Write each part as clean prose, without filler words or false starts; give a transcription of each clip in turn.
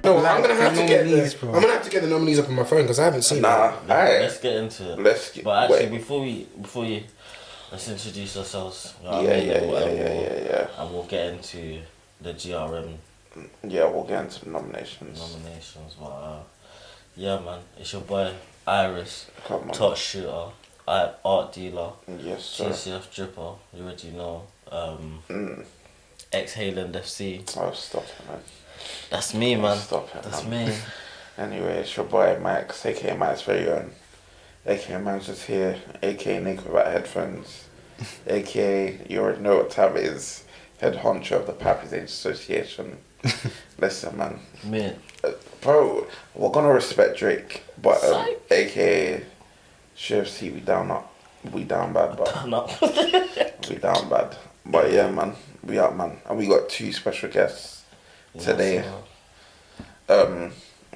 No, I'm gonna have to get nominees, the. bro. I'm gonna have to get the nominees up on my phone because I haven't seen Nah, it. Let's get into it. But actually, wait. before you, let's introduce ourselves. You know Yeah, what I mean? yeah. And we'll get into the GRM Yeah, we'll get into the nominations. But yeah, man, it's your boy Iris, Come on. Top Shooter, Art Dealer, Yes, sir. TCF Dripper. You already know. Exhaling FC. Oh, stop it, man. That's me, man. Stop it, That's man. me. Anyway, it's your boy Max, aka Max very own. Aka Max just here, aka Nick without headphones. Aka, you already know what time it is. Head honcho of the Pappy's Age Association. Listen, man. Me. Bro, we're gonna respect Drake, but aka CFC, we down bad, but No. we down bad. But yeah, man, we up, man, and we got 2 special guests today.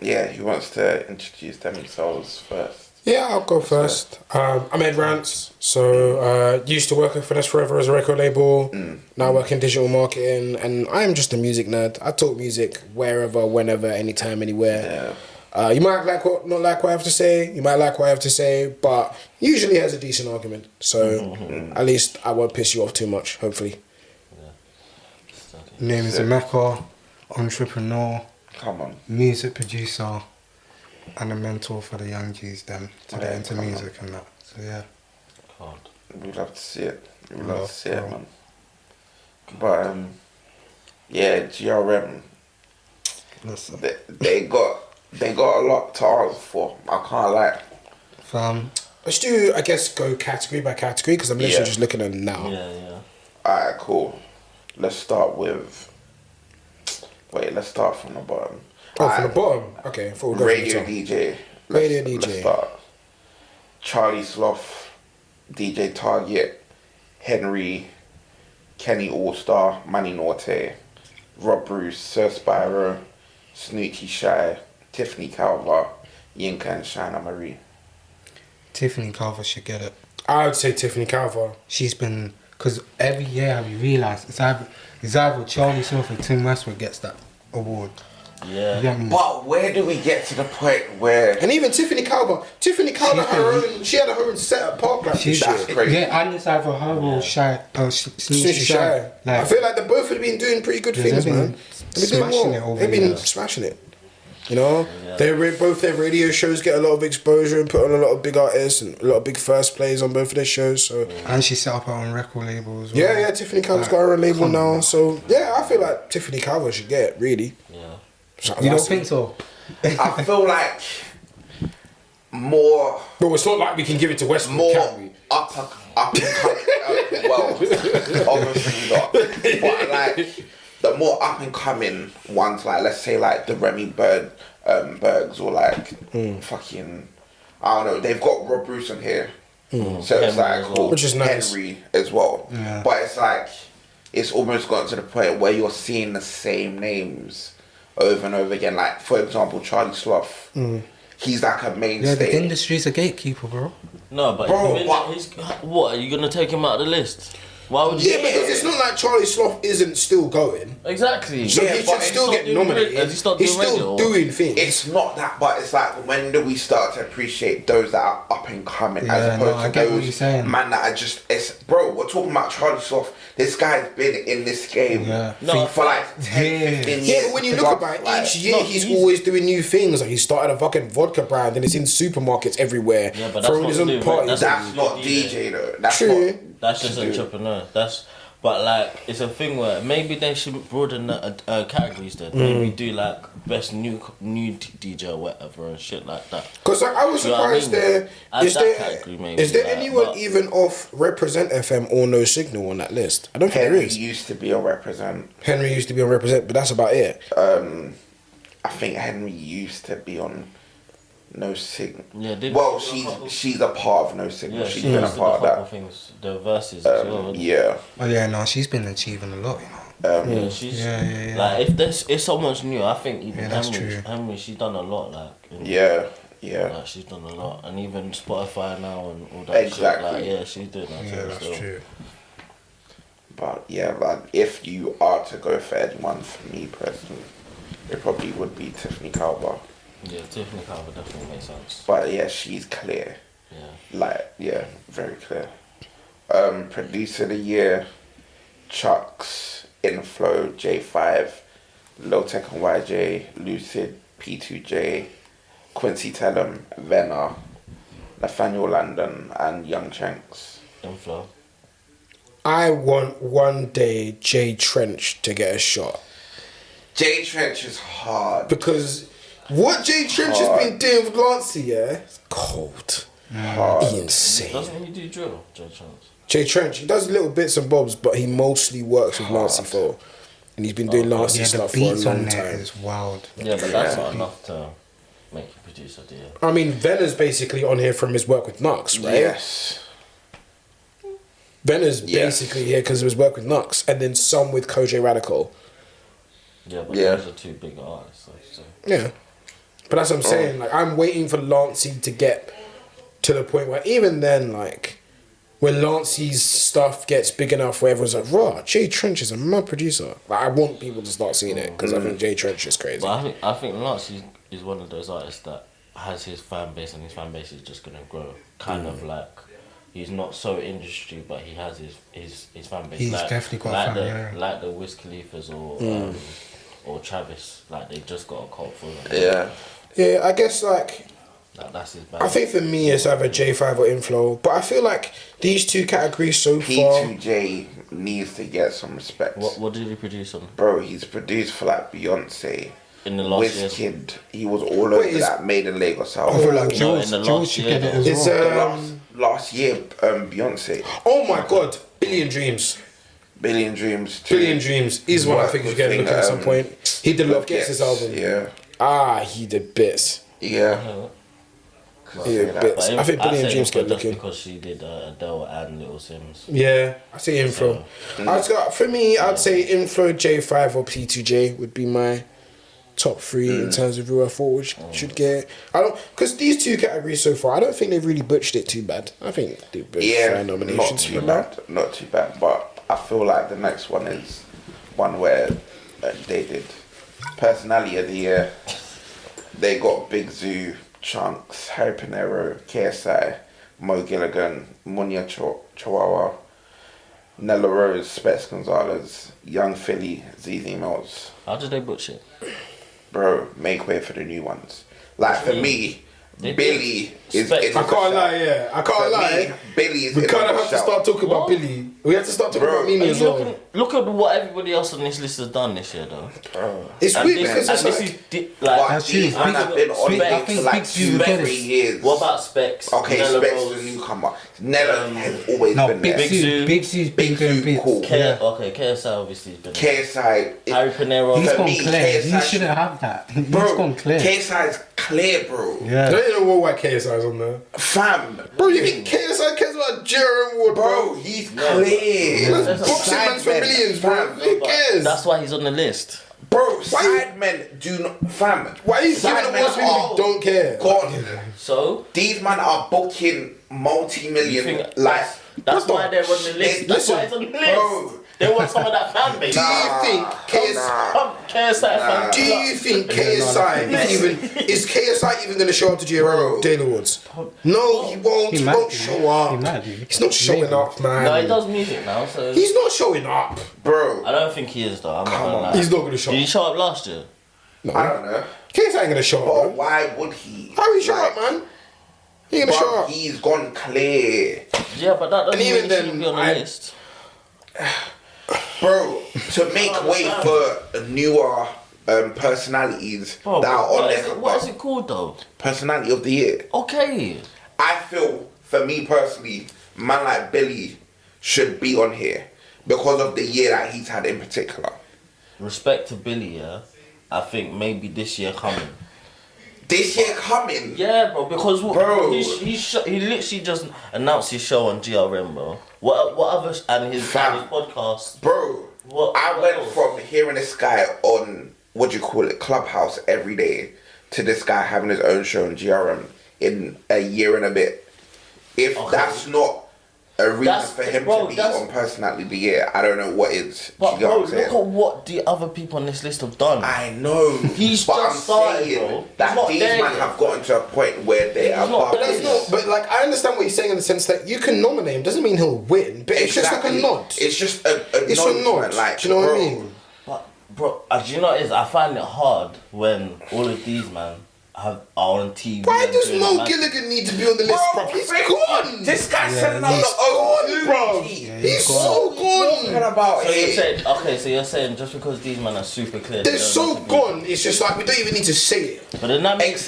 Yeah, who wants to introduce themselves first? Yeah, I'll go first. I'm EdRants, so used to work for Finesse Forever as a record label. Now work in digital marketing, and I am just a music nerd. I talk music wherever, whenever, anytime, anywhere. Yeah. You might not like what I have to say. You might like what I have to say, but usually has a decent argument. So at least I won't piss you off too much. Hopefully. Name is Emeka, entrepreneur, Come on. music producer, and a mentor for the young G's them to get into music and that. So yeah. God. We love to see it. We love Love, to see it, bro. man. But yeah, GRM. Listen, They got a lot to answer for. I can't lie. fam, Let's do, I guess, go category by category because I'm literally Yeah. just looking at them now. Yeah. Alright, cool. Let's start with. Wait, let's start from the bottom. Oh, from the bottom. Okay, before we go Radio from the top. DJ. Radio Let's DJ. start. Charlie Sloth, DJ Target, Henry, Kenny Allstar, Manny Norte, Rob Bruce, Sir Spyro, Snoochie Shy, Tiffany Calver, Yinka and Shana Marie. Tiffany Carver should get it. I would say Tiffany Calver. She's been, because every year have you realised it's either Charlie Smith or Tim Westwood gets that award. Yeah. You get me? But where do we get to the point where And even Tiffany Calver she had her own set at Parkland this She's That's year. crazy. Yeah, and it's either her or Shy, Snoochie Snoochie Shy. I feel like they both have been doing pretty good Yeah, things, they've been man. They've been doing smashing well. it over They've the been years. smashing it. You know, both their radio shows get a lot of exposure and put on a lot of big artists and a lot of big first plays on both of their shows. So and she set up her own record label as well. yeah, Tiffany Calver's got her own label now. So yeah, I feel like Tiffany Calver should get it, really. Yeah. So You don't think so? I feel like more But it's not like we can give it to Westwood, can we? up and coming. Well, obviously not. But like the more up and coming ones, like let's say like the Remy Bergs or like fucking I don't know. They've got Rob Bruce on here, so it's Henry like as well. cool. Which is nice. Henry as well. Yeah. But it's like it's almost gotten to the point where you're seeing the same names over and over again. Like for example, Charlie Sloth. He's like a Yeah, mainstay. the industry's a gatekeeper, bro. No, but Bro, what? Are you gonna take him out of the list? Why would you? Yeah, because it's not like Charlie Sloth isn't still going. Exactly. So Yeah, he but should still stop get doing nominated. Has he stopped He's doing still radio? doing things. It's not that, but it's like when do we start to appreciate those that are up and coming Yeah, as opposed no, I to get what those you're saying. man that are just. It's bro. We're talking about Charlie Sloth. This guy's been in this game No, for like 10, Yeah. 15 years. Yeah, but when you look plus, about it, like, each year he's always doing new things. Like he started a fucking vodka brand and it's in supermarkets everywhere. Yeah, but that's throwing not his to own do with- parties. that's not DJ. DJ though. That's True. not. That's just to do. entrepreneur. But like it's a thing where maybe they should broaden the categories. Then maybe do like best new DJ or whatever and shit like that. Because I was You know what I surprised mean? Add is that there category maybe, is there like, anyone but- even off Represent FM or No Signal on that list? I don't think there Henry is. used to be a represent. Henry used to be on Represent, but that's about it. I think Henry used to be on No Signal. Yeah, did Well, she's a part of No Signal. Yeah, she's she been a used to part do a of couple that. things, the verses as well. Yeah. Oh yeah, no, she's been achieving a lot, you know. Yeah, she's Yeah. like if someone's new, I think even Yeah, that's Henry, she's done a lot. Like Yeah. like, she's done a lot, and even Spotify now and all that. Exactly. Shit, like, yeah, she's doing that. Yeah, too, that's so. true. But yeah, like if you are to go for anyone, for me personally, it probably would be Tiffany Calver. Yeah, Tiffany Calver definitely makes sense. But yeah, she's clear. Yeah. Like, yeah, very clear. Producer of the year, Chucks, Inflow, J5, Low Tech and YJ, Lucid, P2J, Quincy Tellum, Venna, Nathaniel Landon, and Young Chanks. Inflow. I want one day Jay Trench to get a shot. Jay Trench is hard. Because what Jay Trench has been doing with Lancey, yeah, it's cold. Hard. Insane. Doesn't he do drill, Jay Trench? Jay Trench, he does little bits and bobs, but he mostly works with Lancey for. And he's been doing Lancey Yeah, the stuff for a beats long on there time. is wild. Yeah, but that's not enough to make you producer, do you? I mean, Venna's basically on here from his work with Knucks, right? Yes. Venna's Yes. basically here because of his work with Knucks, and then some with Koj Radical. Yeah, but Yeah. those are two big artists. So. Yeah. But that's what I'm saying. Like, I'm waiting for Lancey to get to the point where even then, like, when Lancey's stuff gets big enough where everyone's like, raw, Jay Trench is a mad producer. Like, I want people to start seeing it because I think Jay Trench is crazy. But I think Lance is one of those artists that has his fan base, and his fan base is just gonna grow. Kind of like he's not so industry, but he has his fan base. He's like, definitely got like a fan, like the Wiz Khalifa's or Travis. Like they just got a cult for them. Yeah. Yeah, I guess, like, Like, that's his band. I think for me it's either J5 or Inflow. But I feel like these two categories so far. P2J needs to get some respect. What did he produce on Bro, he's produced for like Beyonce, in the last year? Wizkid. He was all over that Made in Lagos I feel album. like No, Jules, in the Jules last should year, get it though. as It's, well. Last year, Beyonce, Oh my god, Billion Dreams. Billion Dreams too. Billion Dreams is one I think you should get a look at some point. He did Love Gets his album. Yeah. He did bits. Yeah. He did bits. I think Billion say Dreams Inflow get just looking. because she did Adele and Little Sims. Yeah, I see Inflow. For me, I'd say Inflow, J5 or P2J would be my top three in terms of who I thought should get. Because these two categories so far, I don't think they've really butched it too bad. I think they've been fair Not nominations too for now. bad. Not too bad. But I feel like the next one is one where they did Personality of the Year. They got Big Zoo, Chunks, Harry Pinero, KSI, Mo Gilligan, Munya Chihuahua, Nella Rose, Specs Gonzalez, Young Philly, ZZ Mills. How did they butcher it? Bro, make way for the new ones. Like for me, They Billy is Specs. in I the can't shout. lie, yeah. I For can't lie. me, Billy is We in kind of the have to shout. start talking about What? Billy. We have to start talking Bro, about Mimi Are as you well. look at what everybody else on this list has done this year, though. It's And weird this, because and it's this like... is like But That's these true. man have been on Specs- I it think for like Big Zoo will get 3 it. years. What about Specs? Okay, Nella Specs Rose, is a newcomer. Nella has always No, been Big there. Zoo, Big Zoo's been Big doing Zoo, beats. cool. Yeah. Okay, KSI obviously has been. KSI, Harry Pinero. He's For gone me, clear. He KSI shouldn't have that. He's bro, gone clear. KSI is clear, bro. I Yeah. don't even know why KSI is on there. Fam, Bro, you think KSI cares about GRM Award, bro, bro? he's clear. That's boxing man's for millions, bro. Who cares? That's why he's on the list. Bro, sidemen do not, fam. Why are you giving sidemen awards to people are who don't care? gone. So These man are booking you multi-million, think like, that's What why the- they're on the list. That's why he's on the list. bro. They want some of that fan base. Do you think KSI fan. Do you think KSI is KSI even going to show up to GRM Daily Awards? No, he won't. He might won't do. show He up. might do. He's not showing up, man. No, he does music now, so He's not showing up. Bro, I don't think he is though. I'm not gonna lie. He's not going to show Did he up. show up last year? I don't know. KSI ain't going to show But up, man. why would he? How he show Like, up, man? He ain't going to show Bro, up. he's gone clear. Yeah, but that doesn't And even mean he then, should be on the I- list. Bro, to make way for newer personalities Bro, that are on what is there. it, what is it called though? Personality of the year. Okay. I feel, for me personally, man like Billy should be on here because of the year that he's had in particular. Respect to Billy, yeah. I think maybe this year coming. This year coming, Yeah, bro, because Bro. he literally just announced his show on GRM, bro. What other and his Fam. podcast? bro. What- I what went else? from hearing this guy on Clubhouse every day to this guy having his own show on GRM in a year and a bit. If Okay. that's not a reason for him to be on Personality of the Year. I don't know what is. But bro, look at what the other people on this list have done. I know. He's just started, bro. That these men have gotten to a point where they are. But like, I understand what you're saying in the sense that you can nominate him. Doesn't mean he'll win, but it's just like a nod. It's just a it's a nod. Like, do you know what I mean? But bro, do you know what it is? I find it hard when all of these man are on TV. Why does Mo Gilligan need to be on the list, bro? He's gone. This guy's sending out the gone, bro. He's so gone. About so you're saying, okay, so you're saying just because these men are super clear, they're so gone. It's just like we don't even need to say it. But then that means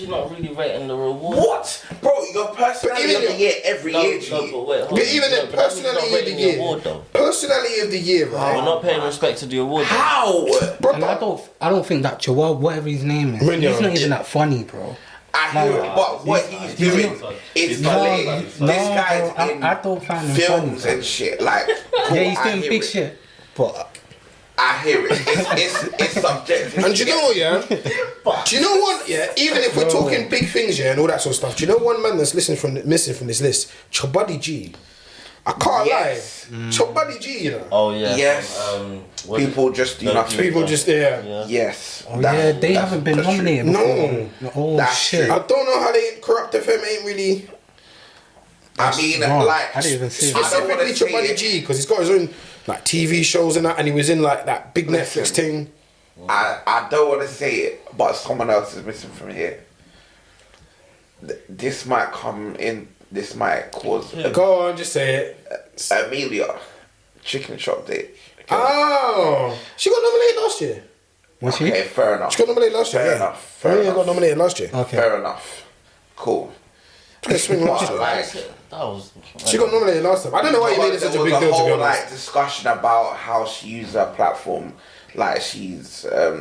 you're not really rating the reward. What, bro? Your Personality of the Year every year. But even then, Personality of the Year, Personality of the Year, right? We're not paying respect to the award. How, bro? And I don't think that Joel, whatever his name is, he's not even that funny, bro. I hear it, but what he's doing is hilarious. This guy's in I don't find him films funny, and shit. Like, cool, yeah, he's doing big shit, but I hear it. It's subjective. And do you know what, yeah? Do you know what, yeah? Even if we're talking big things, yeah, and all that sort of stuff, do you know one man that's missing from this list? Chobuddy G. I can't lie. Chobuddy G, you know? Oh, yeah. Yes. People just do nothing. People just, yeah. Yes. Oh, yeah, they haven't been nominated before. No. Oh, that's shit. True. I don't know how they Corrupt FM ain't really. I mean, wrong. like, I didn't even see it. Specifically Chobuddy G, because he's got his own like TV shows and that, and he was in like that big Netflix thing. I don't want to say it, but someone else is missing from here. This might come in. This might cause. Go on, just say it. Amelia, Chicken Shop Date. Oh, she got nominated last year. Was she? Okay, fair enough. She got nominated last year. Fair Yeah. enough. Fair enough. Got nominated last year. Okay. Fair enough. Cool. Swing last year. Like, She got nominated last time. I don't know why you made it such a big deal, to be honest. Like discussion about how she used her platform, like she's. I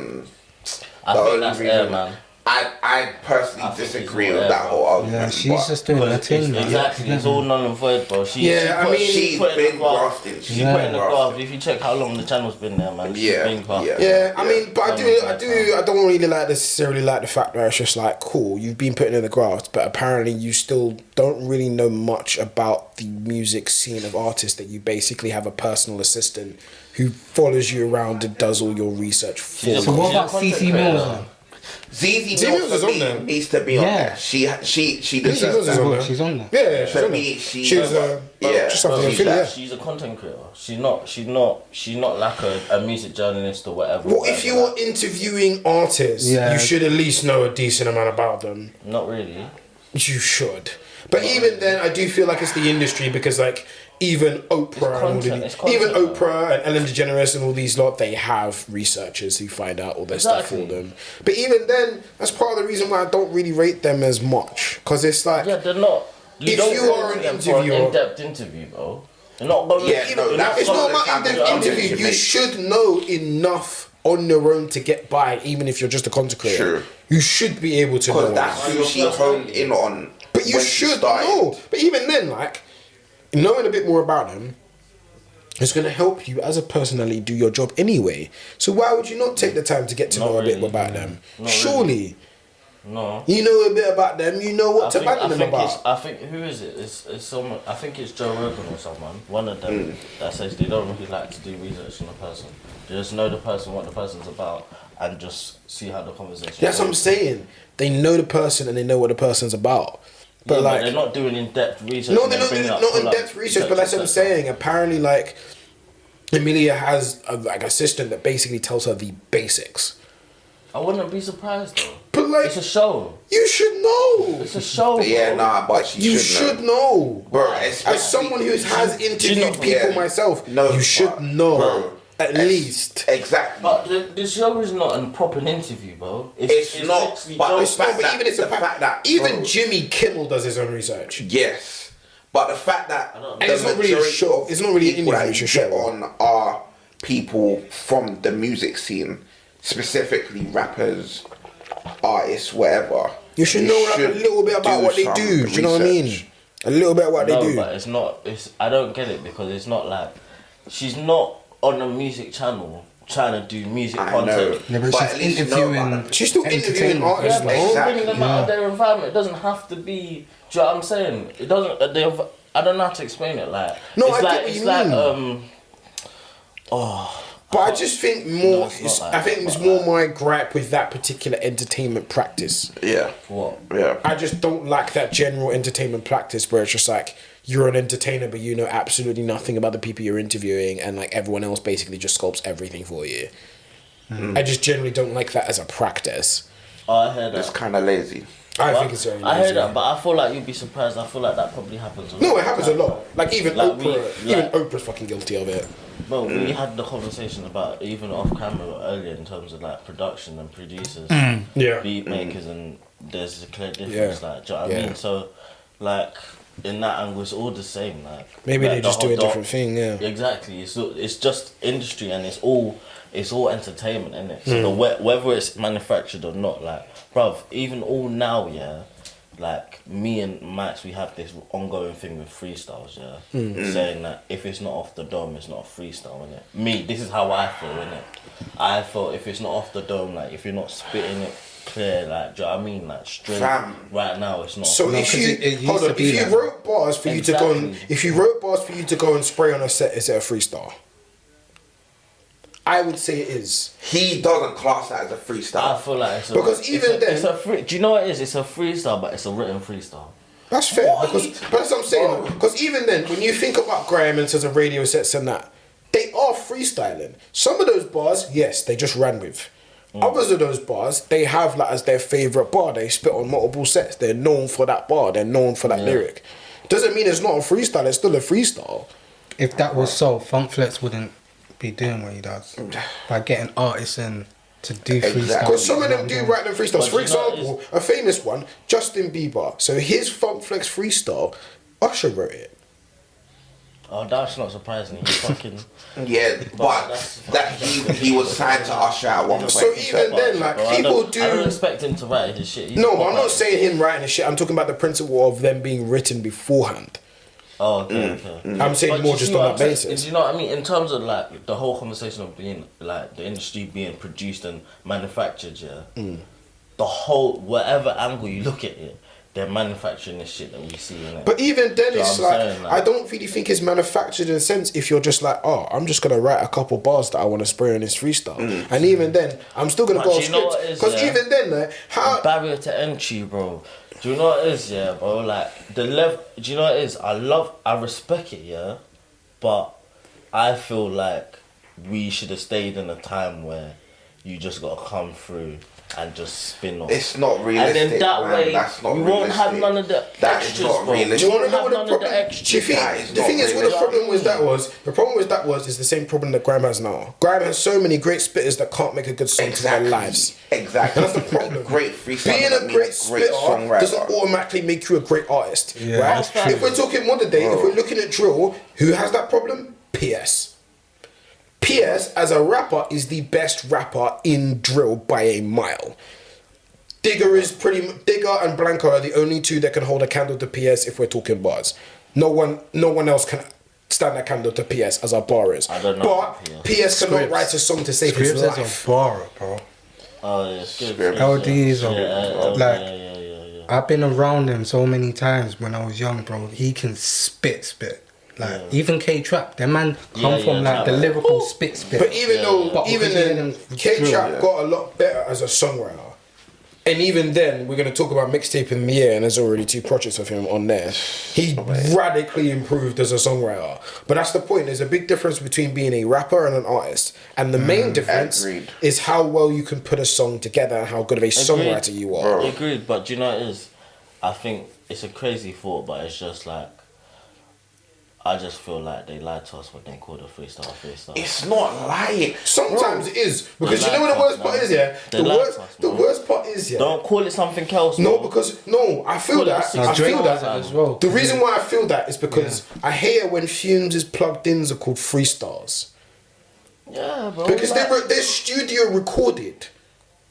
think that's air, man. I personally disagree with that whole argument. Yeah, she's just doing her thing. Exactly, it's all null and void, bro. She's been grafting. She's put in the graph. If you check how long the channel's been there, man, she's been grafting. Yeah, I mean, but I don't really necessarily like the fact that it's just like, cool, you've been putting in the graft, but apparently you still don't really know much about the music scene of artists, that you basically have a personal assistant who follows you around and does all your research for you. So what about CC Mills then? ZZ Mills is on there. Needs to be on there. She deserves that. She's on there. Yeah, she's on there. She was she's a content creator. She's not like a music journalist or whatever. Well, if you are interviewing artists, you should at least know a decent amount about them. Not really. You should. But even then, I do feel like it's the industry, because like even Oprah and Ellen DeGeneres and all these lot, they have researchers who find out all their stuff for them. But even then, that's part of the reason why I don't really rate them as much, because it's like, yeah, they're not. If you are an interviewer, in-depth interview, bro. They're not going. It's not about in-depth interview. You should know enough on your own to get by, even if you're just a content creator. Sure. You should be able to know. Because that's who she honed in on. But you should know. But even then, like, knowing a bit more about them is going to help you as a personality do your job anyway. So why would you not take the time to get to know a bit about them? Surely. No. You know a bit about them, you know what to ban them about. I think, who is it? It's someone, I think it's Joe Rogan or someone, one of them, that says they don't really like to do research on a person. They just know the person, what the person's about, and just see how the conversation That's what I'm saying. They know the person and they know what the person's about. But like, they're not doing in-depth research. No, they're not in-depth research, but that's what I'm saying. Apparently, like, Amelia has an assistant that basically tells her the basics. I wouldn't be surprised though. But like, it's a show. You should know. It's a show. But yeah, but you should know. Bro, as someone who has interviewed people myself, you should know. Bro. At least. Exactly. But the show is not a proper interview, bro. It's not. But even it's the fact that even Jimmy Kimmel does his own research. Yes, but the fact that and it's not really a show. It's not really an interview. It's a show. On are people from the music scene, specifically rappers, artists, whatever. You should know like a little bit about what they do. Do you know what I mean? A little bit of what they do. But it's not. I don't get it, because it's not like she's not on a music channel trying to do music content. Yeah, but she's interviewing. She's still interviewing artists. Bringing them out of their environment. It doesn't have to be. Do you know what I'm saying? It doesn't. I don't know how to explain it. Like, No, it's I like, get what it's you like, mean. But I just think more. it's not like I think that, it's but more my gripe with that particular entertainment practice. Yeah. what? Yeah. I just don't like that general entertainment practice where it's just like you're an entertainer, but you know absolutely nothing about the people you're interviewing, and like everyone else basically just sculpts everything for you. I just generally don't like that as a practice. Oh, I heard It's that. kind of lazy. I Well, think it's very. I lazy. heard that, but I feel like you'd be surprised. I feel like that probably happens a lot. No, it happens a lot. Like even Like, Oprah, even Oprah's fucking guilty of it. Well, we had the conversation about even off camera earlier in terms of like production and producers, Yeah. beat makers, and there's a clear difference. Yeah. Like, do you know what I Yeah. mean? So, like in that angle, it's all the same. Like Maybe like, they the just do whole a different thing. Yeah. Exactly. It's just industry, and it's all entertainment, isn't it? So whether it's manufactured or not, like, bruv, even all now, yeah. Like me and Max, we have this ongoing thing with freestyles, yeah, saying that if it's not off the dome, it's not a freestyle, innit? Me, this is how I feel, innit? I feel if it's not off the dome, like if you're not spitting it clear, like, do you know what I mean, like straight Fam. right now, it's not. So No, if 'cause you it used hold to on, be if you like- wrote bars for you to go and Exactly. if you wrote bars for you to go and spray on a set, is it a freestyle? I would say it is. He doesn't class that as a I freestyle. feel like it's a, Because it's even a, then- it's a free. Do you know what it is? It's a freestyle, but it's a written freestyle. That's fair because but that's what I'm saying. Because even then, when you think about grime and says of radio sets and that, they are freestyling. Some of those bars, yes, they just ran with. Others of those bars, they have like as their favorite bar. They spit on multiple sets. They're known for that bar. They're known for that lyric. Doesn't mean it's not a freestyle. It's still a freestyle. If that was so, Funk Flex wouldn't be doing what he does by getting artists in to do Exactly. freestyle. Because some of them do write them freestyles. But For you know, example, a famous one, Justin Bieber. So his Funk Flex freestyle, Usher wrote it. Oh, that's not surprising. He fucking. Yeah, but that's- that he was signed to Usher at one point. So even then, like Bro, I people don't- I don't do. expect him to write his shit. He's No, a but I'm pop not artist. saying him writing the shit. I'm talking about the principle of them being written beforehand. Oh, okay, okay. I'm saying But more you just see on what that I'm saying? basis. Do you know what I mean? In terms of like the whole conversation of being like the industry being produced and manufactured, yeah. The whole whatever angle you look at it, they're manufacturing this shit that we see in it. But even then, Do you know it's what I'm like, saying? I don't really think it's manufactured in a sense if you're just like, oh, I'm just gonna write a couple bars that I want to spray on this freestyle, and even then, I'm still gonna But go off you know script what it is, because yeah? even then, how barrier to entry, bro. Do you know what it is, yeah, bro? Like the level. Do you know what it is? I respect it, yeah, but I feel like we should have stayed in a time where you just gotta come through and just spin off. It's not realistic. And then that man. way, That's not we won't have realistic. none of the That is extras, not bro. realistic. do you want to know have what the none of problem? the extras. Do you think That is the not thing is what the realistic. problem was that was the problem with that was is the same problem that grime has now. Grime has so many great spitters that can't make a good song to their lives. Exactly. That's the problem. A great freestyle. Being doesn't a mean great spitter doesn't songwriter. automatically make you a great artist, Yeah, right? that's true. If we're talking modern day, if we're looking at drill, who has that problem? PS. PS as a rapper is the best rapper in drill by a mile. Digger and Blanco are the only two that can hold a candle to PS if we're talking bars. No one else can stand a candle to PS as our barrers. I don't know But about PS cannot Scripps. write a song to save his Scripps is life. a bar, bro. Oh yeah, it's good. Script. LD is a like. Yeah. I've been around him so many times when I was young, bro. He can spit. Like even K Trap, that man come Yeah, from yeah, like the Trap. lyrical spit. But even though, But even because he then, didn't K-Trap drill, got a lot better as a songwriter. And even then, we're going to talk about Mixtape in the year, and there's already 2 projects of him on there. He radically improved as a songwriter. But that's the point. There's a big difference between being a rapper and an artist. And the main difference agreed. is how well you can put a song together and how good of a songwriter you are. Agreed, but do you know what it is? I think it's a crazy thought, but it's just like I just feel like they lied to us when they called a freestyle. It's not lying. Sometimes it is. Because They you know what the like worst us, part man. is, yeah? They like us, The man. worst part is, yeah? Don't call it something else. No, bro. because I feel Well, that. that's I Drake feel does that it as well. The reason why I feel that is because I hate it when Fumes' plugged-ins are called freestyles Yeah, bro. because like, they're studio recorded.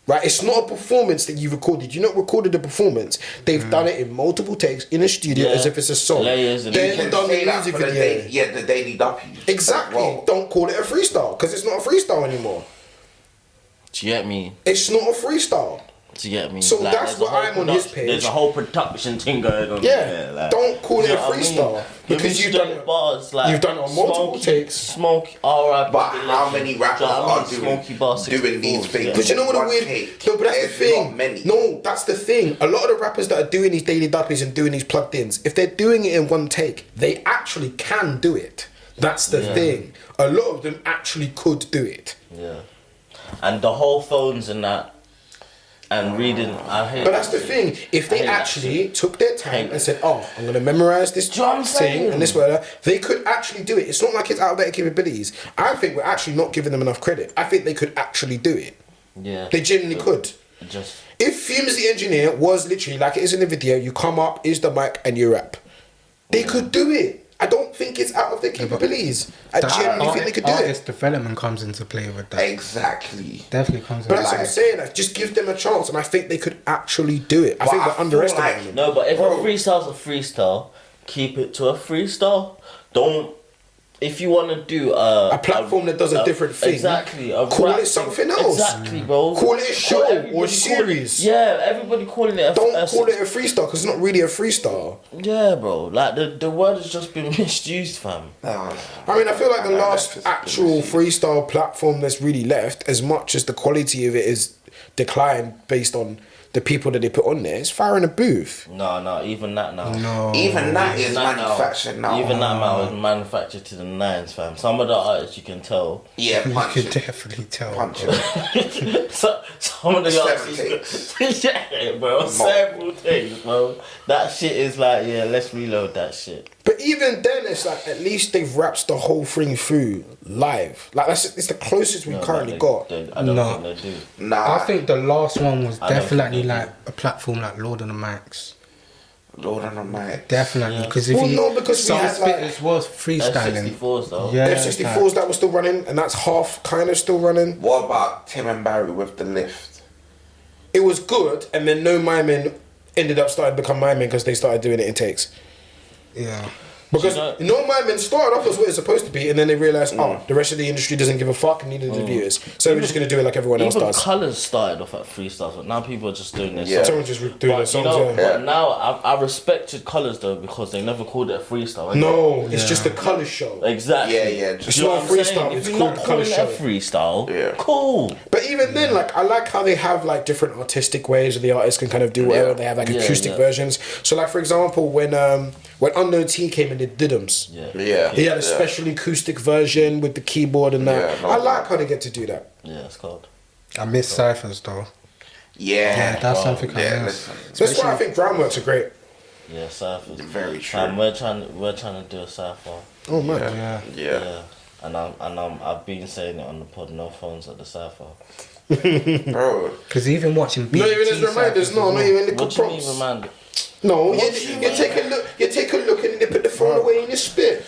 Right, it's not a performance that you recorded. You not recorded a performance. They've done it in multiple takes in a studio Yeah. as if it's a song. Layers and Then done the Say that music for the video. the Daily Duppies. Exactly. Well, Don't call it a freestyle because it's not a freestyle anymore. do you get me? It's not a freestyle. Do you get me? So that's there's a what whole I'm on his production- page. There's a whole production thing going on. Yeah, there, like, don't call do it you a know what I mean? freestyle Give because me you've done straight it. bars, like You've done it on multiple Smokey, takes. Smokey, alright. But how many rappers are doing these things? But you know what the One weird? take. No, but that's the There's thing. not many. No, that's the thing. A lot of the rappers that are doing these daily duppies and doing these plugged ins, if they're doing it in one take, they actually can do it. That's the thing. A lot of them actually could do it. Yeah, and the whole phones and that, and reading. I hate. But that's the thing. If they hate that actually took their time Hate and said, "Oh, I'm gonna memorize this Do you know what I'm thing saying? and this word," they could actually do it. It's not like it's out of their capabilities. I think we're actually not giving them enough credit. I think they could actually do it. Yeah, They genuinely could. just. If Fumes the engineer was literally like it is in the video, you come up, is the mic, and you rap. They could do it. I don't think it's out of their capabilities. I genuinely think they could do it. Artist development comes into play with that. Exactly. Definitely comes But into that's what I'm play. saying. Like, just give them a chance, and I think they could actually do it. I But think I we're feel underestimating like- them. No, but if Bro. a freestyle's a freestyle, keep it to a freestyle. Don't. If you want to do A platform that does a different thing. exactly. Call rap it something else. Exactly, bro. Call it a show or Everybody call it- series. Yeah, everybody calling it. Don't call it a freestyle because it's not really a freestyle. Yeah, bro. Like the word has just been misused, fam. I mean, I feel like the last actual freestyle platform that's really left, as much as the quality of it is declined based on the people that they put on there, is Fire in a Booth. No, even that now. No. Even that is That manufactured now. Even that now is manufactured to the nines, fam. Some of the artists you can tell. Yeah, You punch could it. definitely tell. Punch bro. it. Some of the Seven artists. Yeah, bro. Several things, bro. That shit is like, yeah, let's reload that shit. But even then, it's like at least they've rapped the whole thing through live. Like it's the closest we've No, currently they- got. I don't No. think they do. Nah, I think the last one was I don't think definitely they like a platform like Lord of the Mics. Lord on the mic. Definitely, Yeah. because if Well, you no, because we some had, like, spitters was freestyling. F64s though. Yeah, F64s that was still running, and that's half kind of still running. What about Tim and Barry with the lift? It was good, and then no miming ended up starting to become miming because they started doing it in takes. Yeah. Because Do you know- no miming started off as what it's supposed to be, and then they realised, oh, the rest of the industry doesn't give a fuck, and neither do the viewers. So we're just going to do it like everyone else Even does. Colours started off at freestyles, but now people are just doing their Yeah. songs. Someone just doing their But, songs, you know, yeah. but now I respected Colours though because they never called it a freestyle. innit? No, it's just a colour show. Exactly. Yeah, yeah, Do just you know not what I'm freestyle, saying? it's If you're called not colour calling it a show. freestyle, Yeah. cool. But even then, like, I like how they have like different artistic ways where the artists can kind of do whatever. Yeah. They have like Yeah, acoustic yeah. versions. So, like for example, when Unknown T came and did Diddums, Yeah. he had a special acoustic version with the keyboard and that. Yeah, no, I like how they get to do that. Yeah, it's cold. I miss ciphers though. Yeah. Yeah, that's something I Yeah, miss. listen. So that's why I think groundworks are great. Yeah, cyphers. Very true. And we're trying to do a cypher. Oh man. Yeah. Yeah. Yeah. And I've been saying it on the pod. No phones at the cypher. Bro. Because even watching Not even as reminders, no, not even little What do you mean, prompts. remind? No, What you do you take a look. You take a look and then you put the phone away and you spit.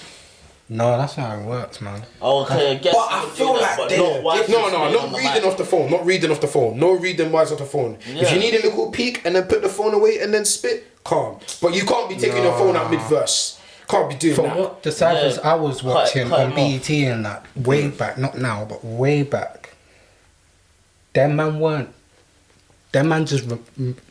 No, that's how it works, man. Okay, I guess. But I you could feel do that, like but they- not while No, you're no, spitting on not the reading mic. off the phone. Not reading off the phone. No reading wise off the phone. If Yeah. you need a little peek and then put the phone away and then spit, calm. But you can't be taking your phone out mid verse. Can't be doing From that. what the ciphers Yeah. I was watching cut on him off. BET and that way back, not now, but way back. Them man just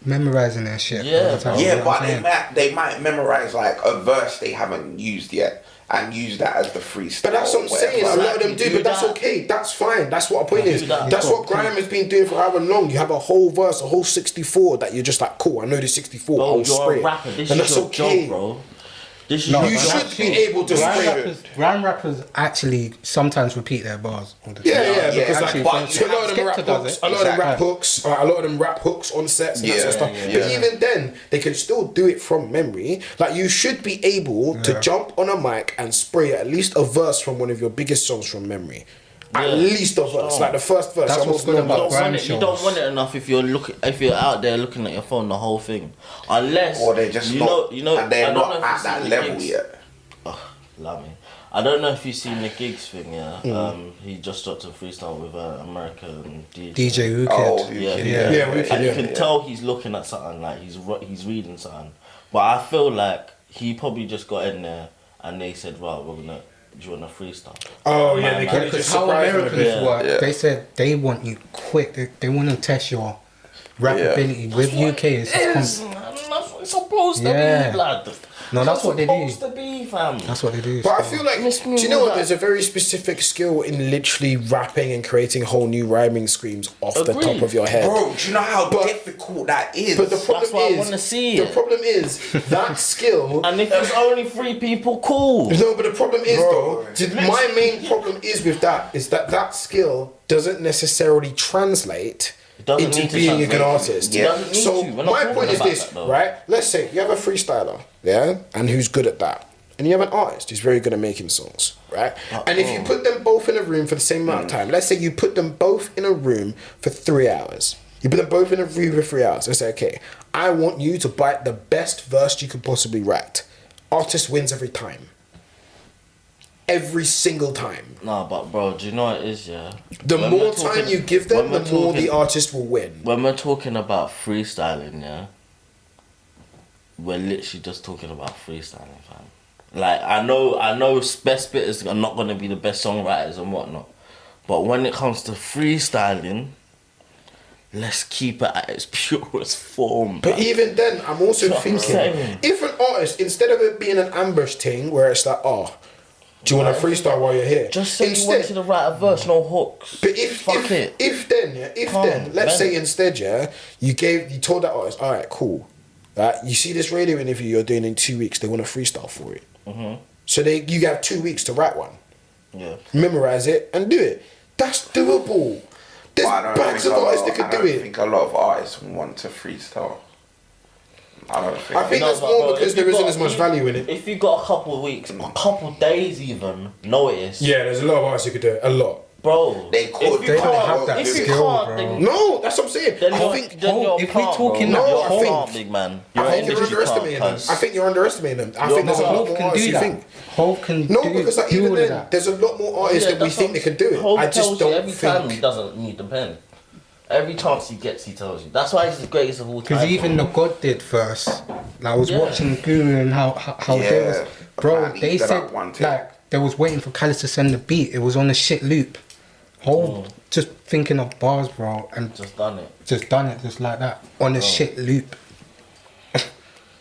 memorizing their shit. Yeah, all the time, you Yeah, know but what I'm saying? they might memorize like a verse they haven't used yet and use that as the freestyle. But that's what I'm or saying. A whatever. lot of them do, Do but that's that. okay. That's fine. That's what our point is. Do that. That's what Grime has been doing for however long. You have a whole verse, a whole 64 that you're just like, cool. I know the 64. Bro, I'll you're spray a it. rapper. This And is that's your okay. job, bro. This is No, your You job. should be able to spray it. Grime rappers actually sometimes repeat their bars. All the Yeah, time. yeah, because actually, like, but so a lot of them Skepta rap does hooks, it. a lot of them rap Exactly. hooks, a lot of them rap hooks on sets and that sort of stuff. Yeah, But yeah. even then, they can still do it from memory. Like you should be able to jump on a mic and spray at least a verse from one of your biggest songs from memory. At Yeah. least a verse, like the first verse. That's almost what's good no about verse. Grime You don't shows. want it enough if you're out there looking at your phone the whole thing, unless Or they're just you not, know, and they're I don't not know if at you've that seen the level gigs. yet. Love me. I don't know if you've seen the gigs thing. Yeah, he just dropped a freestyle with American DJ Who Oh, Kid. Yeah, Yeah, we and can, you yeah. can tell he's looking at something, like he's reading something. But I feel like he probably just got in there and they said, right, do you want a freestyle? Oh yeah, they Man, could just How surprise them a Americans bit. work, Yeah. they said they want you quick. They want to test your rappability with UK is That's what it's supposed to Yeah. be, lad. No, that's what they do. It's supposed to be, fam. That's what they do. But I feel like, Miss do me you know with what? that. There's a very specific skill in literally rapping and creating whole new rhyming schemes off the Agreed. top of your head. Bro, do you know how difficult that is? But the problem That's why I is, wanna see the it. problem is that skill. And if there's only 3 people, cool. No, but the problem is Bro. my main problem is with that is that skill doesn't necessarily translate doesn't into need to being a good translate. artist. It doesn't need So to. We're not my talking point is about this, that, though. right? Let's say you have a freestyler, yeah, and who's good at that. And you have an artist who's very good at making songs, right? And if you put them both in a room for the same amount of time, let's say you put them both in a room for 3 hours. You put them both in a room for 3 hours. And say, okay, I want you to bite the best verse you could possibly write. Artist wins every time. Every single time. Nah, but bro, do you know what it is, yeah? The When more we're time talking- you give them, when the we're more the talking- artist will win. When we're talking about freestyling, yeah, we're literally just talking about freestyling, fam. Like, I know best spitters are not gonna be the best songwriters and whatnot, but when it comes to freestyling, let's keep it at its purest form. But bruv. even then, I'm also You know what I'm thinking, saying? if an artist, instead of it being an ambush thing where it's like, oh, do you want to freestyle while you're here? Just say you wanted to write a verse, no hooks. But Fuck it. if then, let's say instead, yeah, you told that artist, all right, cool, right, you see this radio interview you're doing in 2 weeks, they want to freestyle for it. So you have 2 weeks to write one, Yeah. memorize it, and do it. That's doable. There's But I don't bags think of a lot- artists that I could do don't it. think a lot of artists want to freestyle. I don't think. I think No, that's but more bro, because if there you isn't got- as much value in it. If you got a couple of weeks, a couple of days even, notice. Yeah, there's a lot of artists who could do it. A lot. Bro, They could, if they you don't can't, have that if you skill, can't, bro. then, No, that's what I'm saying. then I you're, think then you're if we plant, talking bro. that- No, you're I think- plant, big man. You're I think you're industry underestimating plant, them. cuz. I think you're underestimating them. I You're think there's a not. lot Hov more can artists do who that. think. Hov can No, do, because like do even all of then, that. there's a lot more artists that we think they can do it. Hov I just tells you don't every time he think. doesn't need the pen. Every chance he gets, he tells you. That's why he's the greatest of all time. Because even the God did first. Like, I was Yeah. watching Guru and how they was, Yeah, bro. apparently They he did said that one too. like they was waiting for Callus to send the beat. It was on a shit loop. Whole just thinking of bars, bro, and just done it, just done it just like that on a shit loop.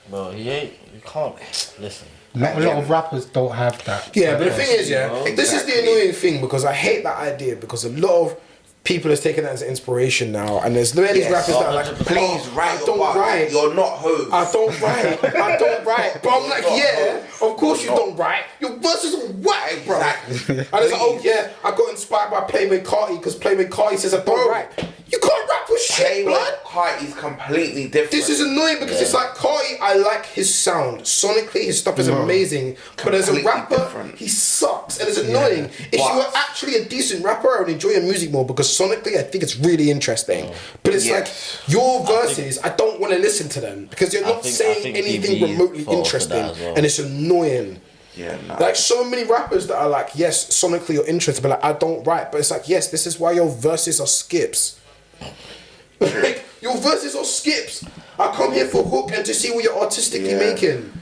bro. He ain't. You can't listen. Not a lot of rappers don't have that. Yeah, but the thing is, yeah, Exactly. this is the annoying thing because I hate that idea because a lot of people has taken that as inspiration now, and there's many Yes. rappers that are like, Please "Oh, write I your don't bars. write. You're not Hov. I don't write. I don't write. But I'm like, You're yeah, not. of course you You're don't write. Your verses are whack, bro. Exactly. And it's like, oh yeah, I got inspired by Playboi Carti because Playboi Carti says I don't write. You can't rap with shit, blood. Carti is completely different. This is annoying because it's like Carti, I like his sound. Sonically, his stuff is amazing. But as a Completely rapper, different. he sucks. And it's annoying. If But- you were actually a decent rapper, I would enjoy your music more because sonically, I think it's really interesting. But it's Yes. like, your verses, I don't want to listen to them because you're not I saying think anything DB remotely falls for interesting. that as well. And it's annoying. Yeah, nah. Like so many rappers that are like, yes, sonically you're interested, but like, I don't write. But it's like, yes, this is why your verses are skips. Like, your verses are skips. I come here for hook and to see what you're artistically Yeah. making.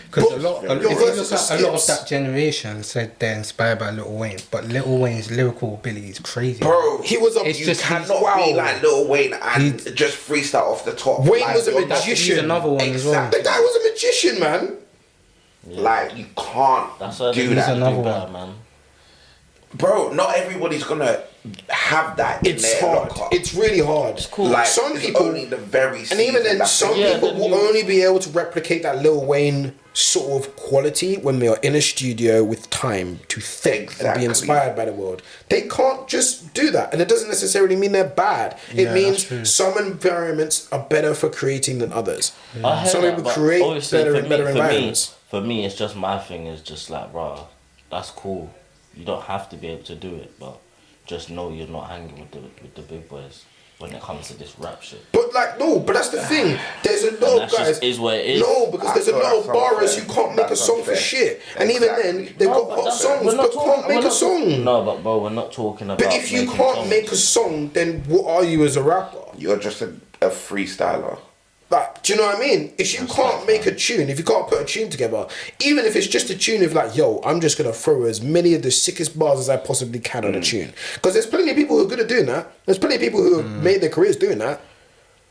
Because But a lot, your if you verses look are at a lot of skips. that generation said they're inspired by Lil Wayne, but Lil Wayne's lyrical ability is crazy. Bro, He was a It's you just- cannot wow. be like Lil Wayne and just freestyle off the top. Wayne Like, was a you're not- magician. He's another one as well. The guy was a magician, man. Like, you can't That's why do they that. need to another do better, one. man. Bro, not everybody's gonna have that in It's their hard. locker. It's really hard. It's cool. Like, some it's people, only the very and even then, some Yeah, people then will you- only be able to replicate that Lil Wayne sort of quality when they are in a studio with time to think and Exactly. be inspired by the world. They can't just do that, and it doesn't necessarily mean they're bad. It Yeah, means that's true. some environments are better for creating than others. I heard Some that, people but create obviously better for and me- better environments. For me, it's just my thing is just like, bro, that's cool. You don't have to be able to do it, but just know you're not hanging with the big boys when it comes to this rap shit. But like no, but that's the thing. There's a lot And of that guys. just is what it is. No, because there's a That's lot of borrowers unfair. who can't make a That's song for unfair. shit, and even then Exactly. they've No, got but hot that's- songs we're not but can't we're make a not- song. No, but bro, we're not talking about. But if you making can't songs. make a song, then what are you as a rapper? You're just a freestyler. Like, do you know what I mean? If you can't make a tune, if you can't put a tune together, even if it's just a tune of like, yo, I'm just gonna throw as many of the sickest bars as I possibly can on a tune. Because there's plenty of people who are good at doing that. There's plenty of people who have made their careers doing that.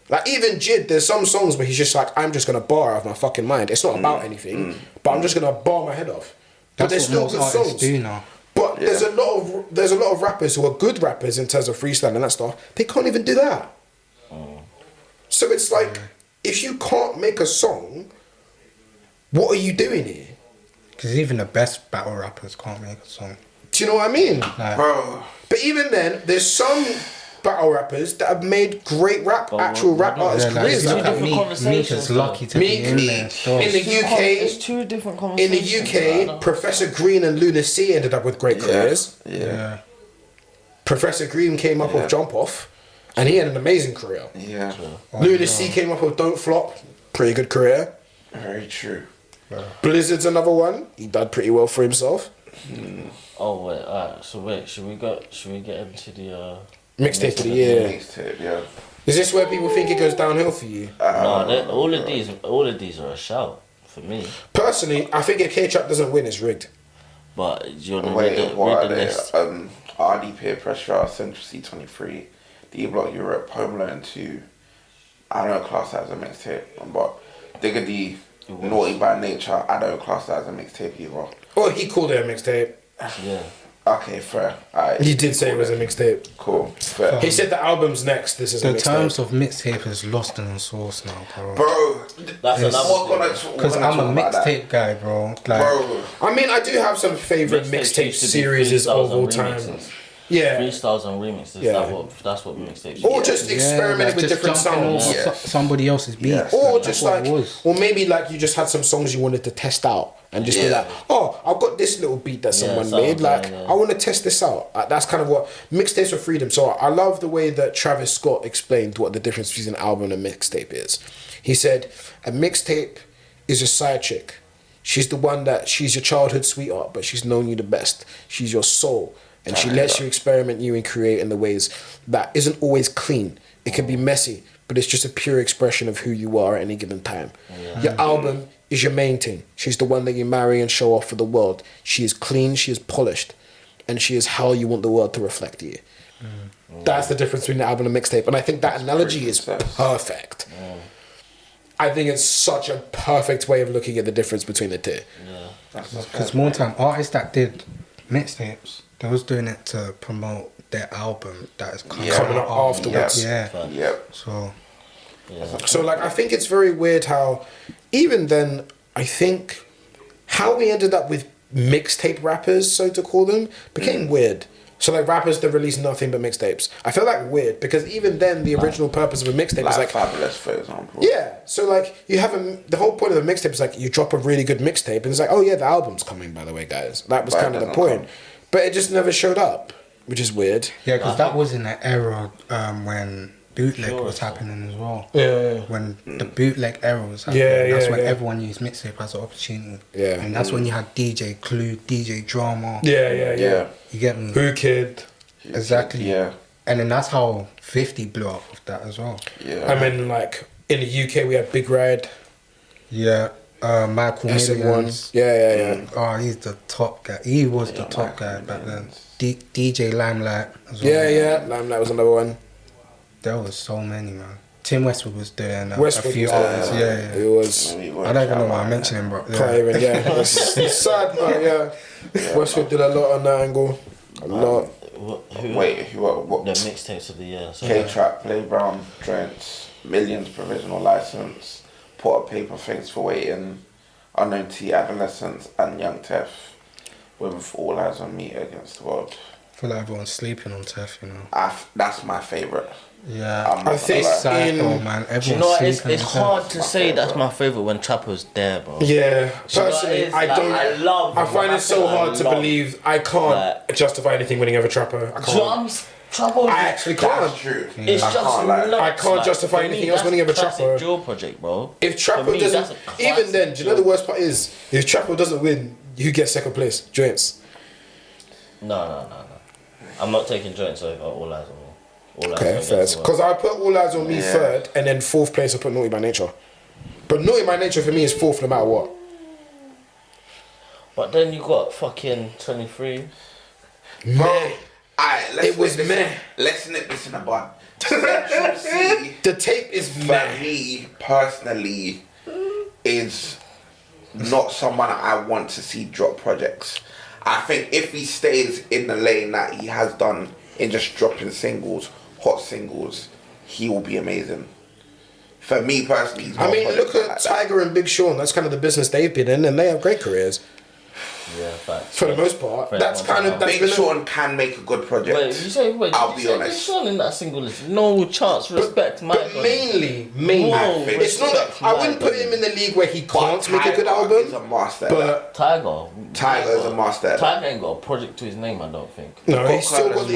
Like even Jid, there's some songs where he's just like, I'm just gonna bar out of my fucking mind. It's not about anything, but I'm just gonna bar my head off. But there's That's what still most good artists songs. do now. But there's a lot of rappers who are good rappers in terms of freestyle and that stuff. They can't even do that. So it's like, if you can't make a song, what are you doing here? Because even the best battle rappers can't make a song. Do you know what I mean? Like, Bro, But even then, there's some battle rappers that have made great rap, actual rap artist yeah, like, careers. you Like look that. at Different Meek is conversations, lucky to Meek, be in there. still. in the It's UK, two different in the conversations. UK, Professor Green and Luna C ended up with great careers. Yeah. Professor Green came up with Jump Off, and he had an amazing career. Yeah. Luna C came up with Don't Flop, pretty good career. Very true. Blizzard's another one. He did pretty well for himself. Oh wait, alright. So wait, should we get into the Mixtape of the year. Mixtape, yeah. Is this where people think it goes downhill for you? No, all of these are a shout for me. Personally, I think if K-Trap doesn't win, it's rigged. But do you want to Wait, what read are the they? list? RD Peer Pressure, Central Cee 23, D Block Europe, Home Alone 2. I don't class that as a mixtape, but Diggity, Naughty by Nature, I don't class that as a mixtape either. Oh, he called it a mixtape. Yeah. Okay, fair. Alright. He did say it was a mixtape. Cool, fair. He said the album's next. This is a The mixtape. terms of mixtape is lost in the source now, bro. Bro, That's we're another gonna thing. talk Because I'm a about that. mixtape guy, bro. Like, Bro, I mean, I do have some favorite Mixtapes mixtape used to be series freestyles of all and time. remixes. Yeah. Freestyles and remixes. Yeah. That's what mixtapes. Or are. just yeah, experimenting like, with just different jumping over sounds. Yeah. somebody else's beat. Yes. Or That's just what like, it was. or maybe like you just had some songs you wanted to test out and just be Yeah. like, oh, I've got this little beat that someone made. Like, I want to test this out. That's kind of what mixtapes for freedom. So I love the way that Travis Scott explained what the difference between an album and a mixtape is. He said, a mixtape is a side chick. She's the one that she's your childhood sweetheart, but she's known you the best. She's your soul. And she lets you experiment you and create in the ways that isn't always clean. It can be messy, but it's just a pure expression of who you are at any given time. Your album is your main thing. She's the one that you marry and show off for the world. She is clean, she is polished, and she is how you want the world to reflect you. That's the difference between the album and mixtape. And I think that analogy is perfect. I think it's such a perfect way of looking at the difference between the two. Because more time, artists that did mixtapes, they was doing it to promote their album that is coming Coming up afterwards. Yeah. Yep. So, So like I think it's very weird how even then I think how we ended up with mixtape rappers, so to call them, became weird. So like rappers that release nothing but mixtapes. I feel like weird because even then the original purpose of a mixtape is like Fabulous, for example. yeah. So like you have the whole point of a mixtape is like you drop a really good mixtape and it's like, oh yeah, the album's coming by the way, guys. That was But it kind of the doesn't point. come. But it just never showed up, which is weird. yeah, because that was in the era when bootleg was happening as well. Yeah. When the bootleg era was happening, Yeah, that's yeah, when yeah. everyone used mixtape as an opportunity. Yeah. And that's when you had DJ Clue, DJ Drama. Yeah. You get me? Who Kid? Exactly. Yeah. And then that's how 50 blew up with that as well. Yeah. I mean, like in the UK we had Big Red, Yeah. Michael SM1. Millions. Yeah. Oh, he's the top guy. He was the top guy back then. DJ Limelight as well. Yeah. Limelight was another one. There was so many, man. Tim Westwood was doing a Westwood few was albums. there. Yeah. It was. I don't even know why I'm mentioning, but Can't yeah. even, yeah. It's sad, but yeah. Westwood did a lot on that angle. A lot. What? The mixtapes of the year. So K-Trap, Play Brown, Joints, Millions Provisional License, Put a Paper, Thanks for Waiting, Unknown T, Adolescence, and Young Tef, with All Eyes on Me Against the World. I feel like everyone's sleeping on Tef, you know. That's my favourite. Yeah. I'm not I think gonna lie. Sad in- though, man. Everyone's do you know what? sleeping It's on hard Tef. to say that's my favorite when Trapper's there, bro. Yeah, Do you know what personally, it is? I Like, don't. I love. I find when it so think I hard to love believe I can't justify anything winning over Trapper. I can't. Drums, Trapper. I actually can't. That's true. It's I just can't lie. nuts, I can't like, justify for me, anything else that's winning over classic Trapper. Drill project, bro. If For Trapper me, doesn't, that's a even then, classic do you know the drill. worst part is if Trapper doesn't win, who gets second place? Joints. No. I'm not taking Joints over All Eyes on Me. All Eyes Okay, on fair. Against the World. Because I put All Eyes on Me Yeah. third, and then fourth place I put Naughty by Nature. But Naughty by Nature for me is fourth no matter what. But then you got fucking 23. Meh. Alright, let's It was nip this meh. Let's nip this in the bud. Central Cee, The tape is for mad. me personally, is not someone I want to see drop projects. I think if he stays in the lane that he has done in just dropping singles, hot singles, he will be amazing. For me personally, he's I not mean, a look project at like that. Tiger and Big Sean. That's kind of the business they've been in, and they have great careers Yeah, facts. for the most part. French That's kind of Montana. that's Big been. Sean can make a good project. Wait, you say wait? I'll Did be you say honest. Big Sean in that single list? No chance, respect, my But God. mainly, Whoa, it's not that I wouldn't put him in the league where he can't make a good Tiger is album. a master. But Tiger is a master. Tiger ain't got a project to his name, I don't think. no, he's still got.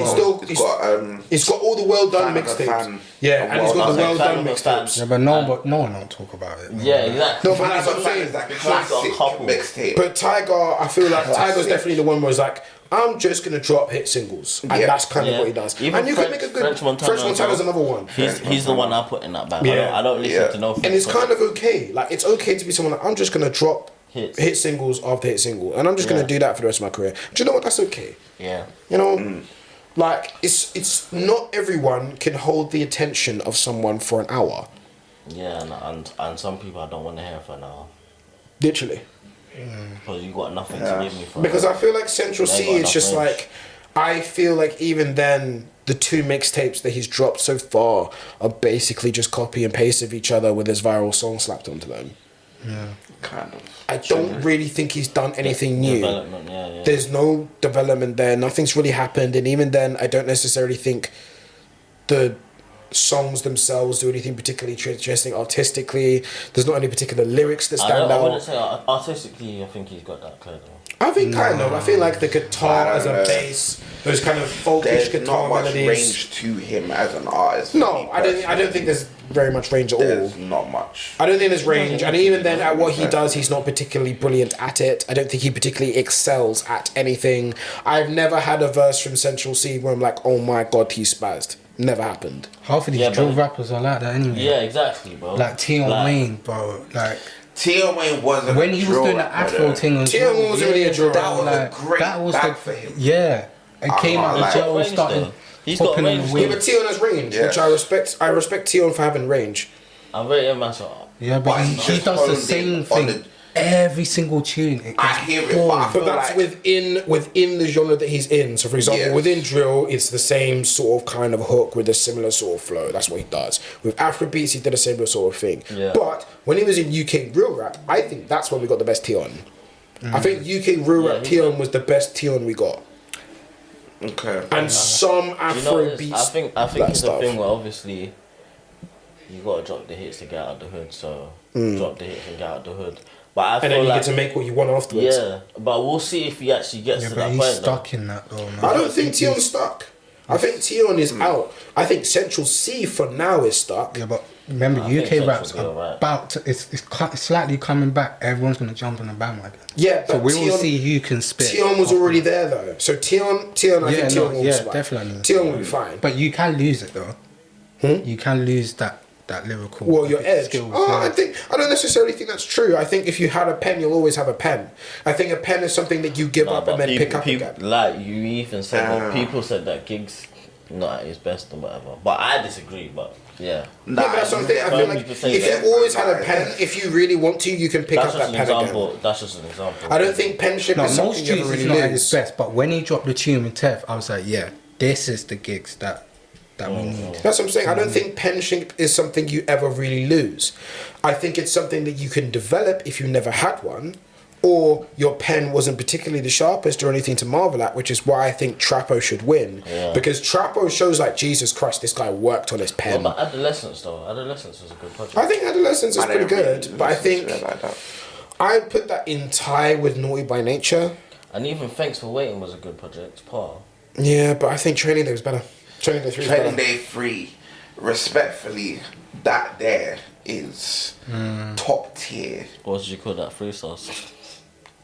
He's got all the well done Fan of a mixtapes. Fan. Yeah, and he's got the well Well Done done mixtapes. Yeah, but no one don't talk about it. Yeah, exactly. No, but Fan that's of what a I'm Fan saying. is that Big Sean's got a classic couple. mixtape. But Tiger, I feel like Tiger's Classic. definitely the one where it's like, I'm just gonna drop hit singles, and Yeah. that's kind of Yeah. what he does. Even And you can make a good French Montana as Montana's well. another one, He's the one I put in that bag. Yeah. I don't listen Yeah. to no. and it's kind of okay. Like it's okay to be someone like I'm just gonna drop Hits. hit singles after hit single, and I'm just gonna Yeah. do that for the rest of my career. Do you know what? That's okay. Yeah. You know, like it's not everyone can hold the attention of someone for an hour. Yeah, and some people I don't want to hear for now Literally. because you got nothing to give me for. Because I feel like Central They Cee got is just enough range. like, I feel like even then, the two mixtapes that he's dropped so far are basically just copy and paste of each other with his viral song slapped onto them. Kind of. I don't really think he's done anything new. Development, yeah. There's no development there. Nothing's really happened, and even then, I don't necessarily think the songs themselves do anything particularly interesting artistically. There's not any particular lyrics that stand I out. wouldn't say artistically. I think he's got that clear though. I think kind of. I feel like the guitar I as a don't know. bass, those kind of folkish There's guitar not much melodies. range to him as an artist. No, I don't think there's very much range at all. There's not much. I don't think there's range, and even then, at what he does, he's not particularly brilliant at it. I don't think he particularly excels at anything. I've never had a verse from Central Cee where I'm like, oh my god, he's spazzed. Never happened. Half of these Yeah, drill but- rappers are like that anyway. Yeah, exactly, bro. Like Tion Wayne, bro. Like Tion Wayne wasn't when a he was drill doing the rapper, Afro though. thing, as Tion well, wasn't really a drill That rapper. was a like, great that was bag the for him. yeah. It came out like- the jail, Range started though. He's got popping on range the though. Yeah, wing. but Tion has range, Yeah. which I respect. I respect Tion for having range. I rate him as a. Yeah, but But he just does the honed same in on thing. the- Every single tune. It I gets hear it, but boring. I But feel that's like within the genre that he's in. So, for example, Yes. within drill, it's the same sort of kind of hook with a similar sort of flow. That's what he does. With Afrobeats, he did a similar sort of thing. Yeah. But when he was in UK real rap, I think that's when we got the best Tion. I think UK real Yeah, rap he's Tion was the best Tion we got, okay. and some You know, Afrobeats. I think that it's stuff. a thing where obviously you gotta drop the hits to get out of the hood. So drop the hits and get out of the hood. But I And feel then you like get to make what you want afterwards. yeah, but we'll see if he actually gets Yeah, to but that he's point. stuck in that though, man. I don't think Tion's stuck. I think Tion is out. I think Central Cee for now is stuck. Yeah, but remember, I think UK rap's Central will be alright. about to, it's slightly coming back. Everyone's gonna jump on the bandwagon. Yeah, So but we will Tion- see who can spit. Tion was already there though. So Tion, I think Tion will be fine. definitely. Tion will be fine. But you can lose it though. You can lose that lyrical. Well, your edge. skills. Oh, yeah. I don't necessarily think that's true. I think if you had a pen, you'll always have a pen. I think a pen is something that you give Nah, up but and then people, pick up again. like you even said that people said that Giggs not at his best or whatever. But I disagree. But yeah, Nah, Yeah, but that's something I feel like people say if that. you always had a pen, if you really want to, you can pick that's up just that an pen example. again. That's just an example. I don't think penship No, is most something you tunes ever is really not at his lose. best. But when he dropped the tune with Tef, I was like, yeah, this is the gigs that we need. That's what I'm saying. I don't think penship is something you ever really lose. I think it's something that you can develop if you never had one, or your pen wasn't particularly the sharpest or anything to marvel at, which is why I think Trapo should win. Yeah. Because Trapo shows like, Jesus Christ, this guy worked on his pen. But Adolescence though, Adolescence was a good project. I think Adolescence is I pretty didn't really good, but I listen to think it like that. I put that in tie with Naughty by Nature. And even Thanks for Waiting was a good project. Paul. Yeah, but I think Training Day was better. Training Day 3 was Training better. Day 3, respectfully, that there is top tier. What did you call that? Freestyles.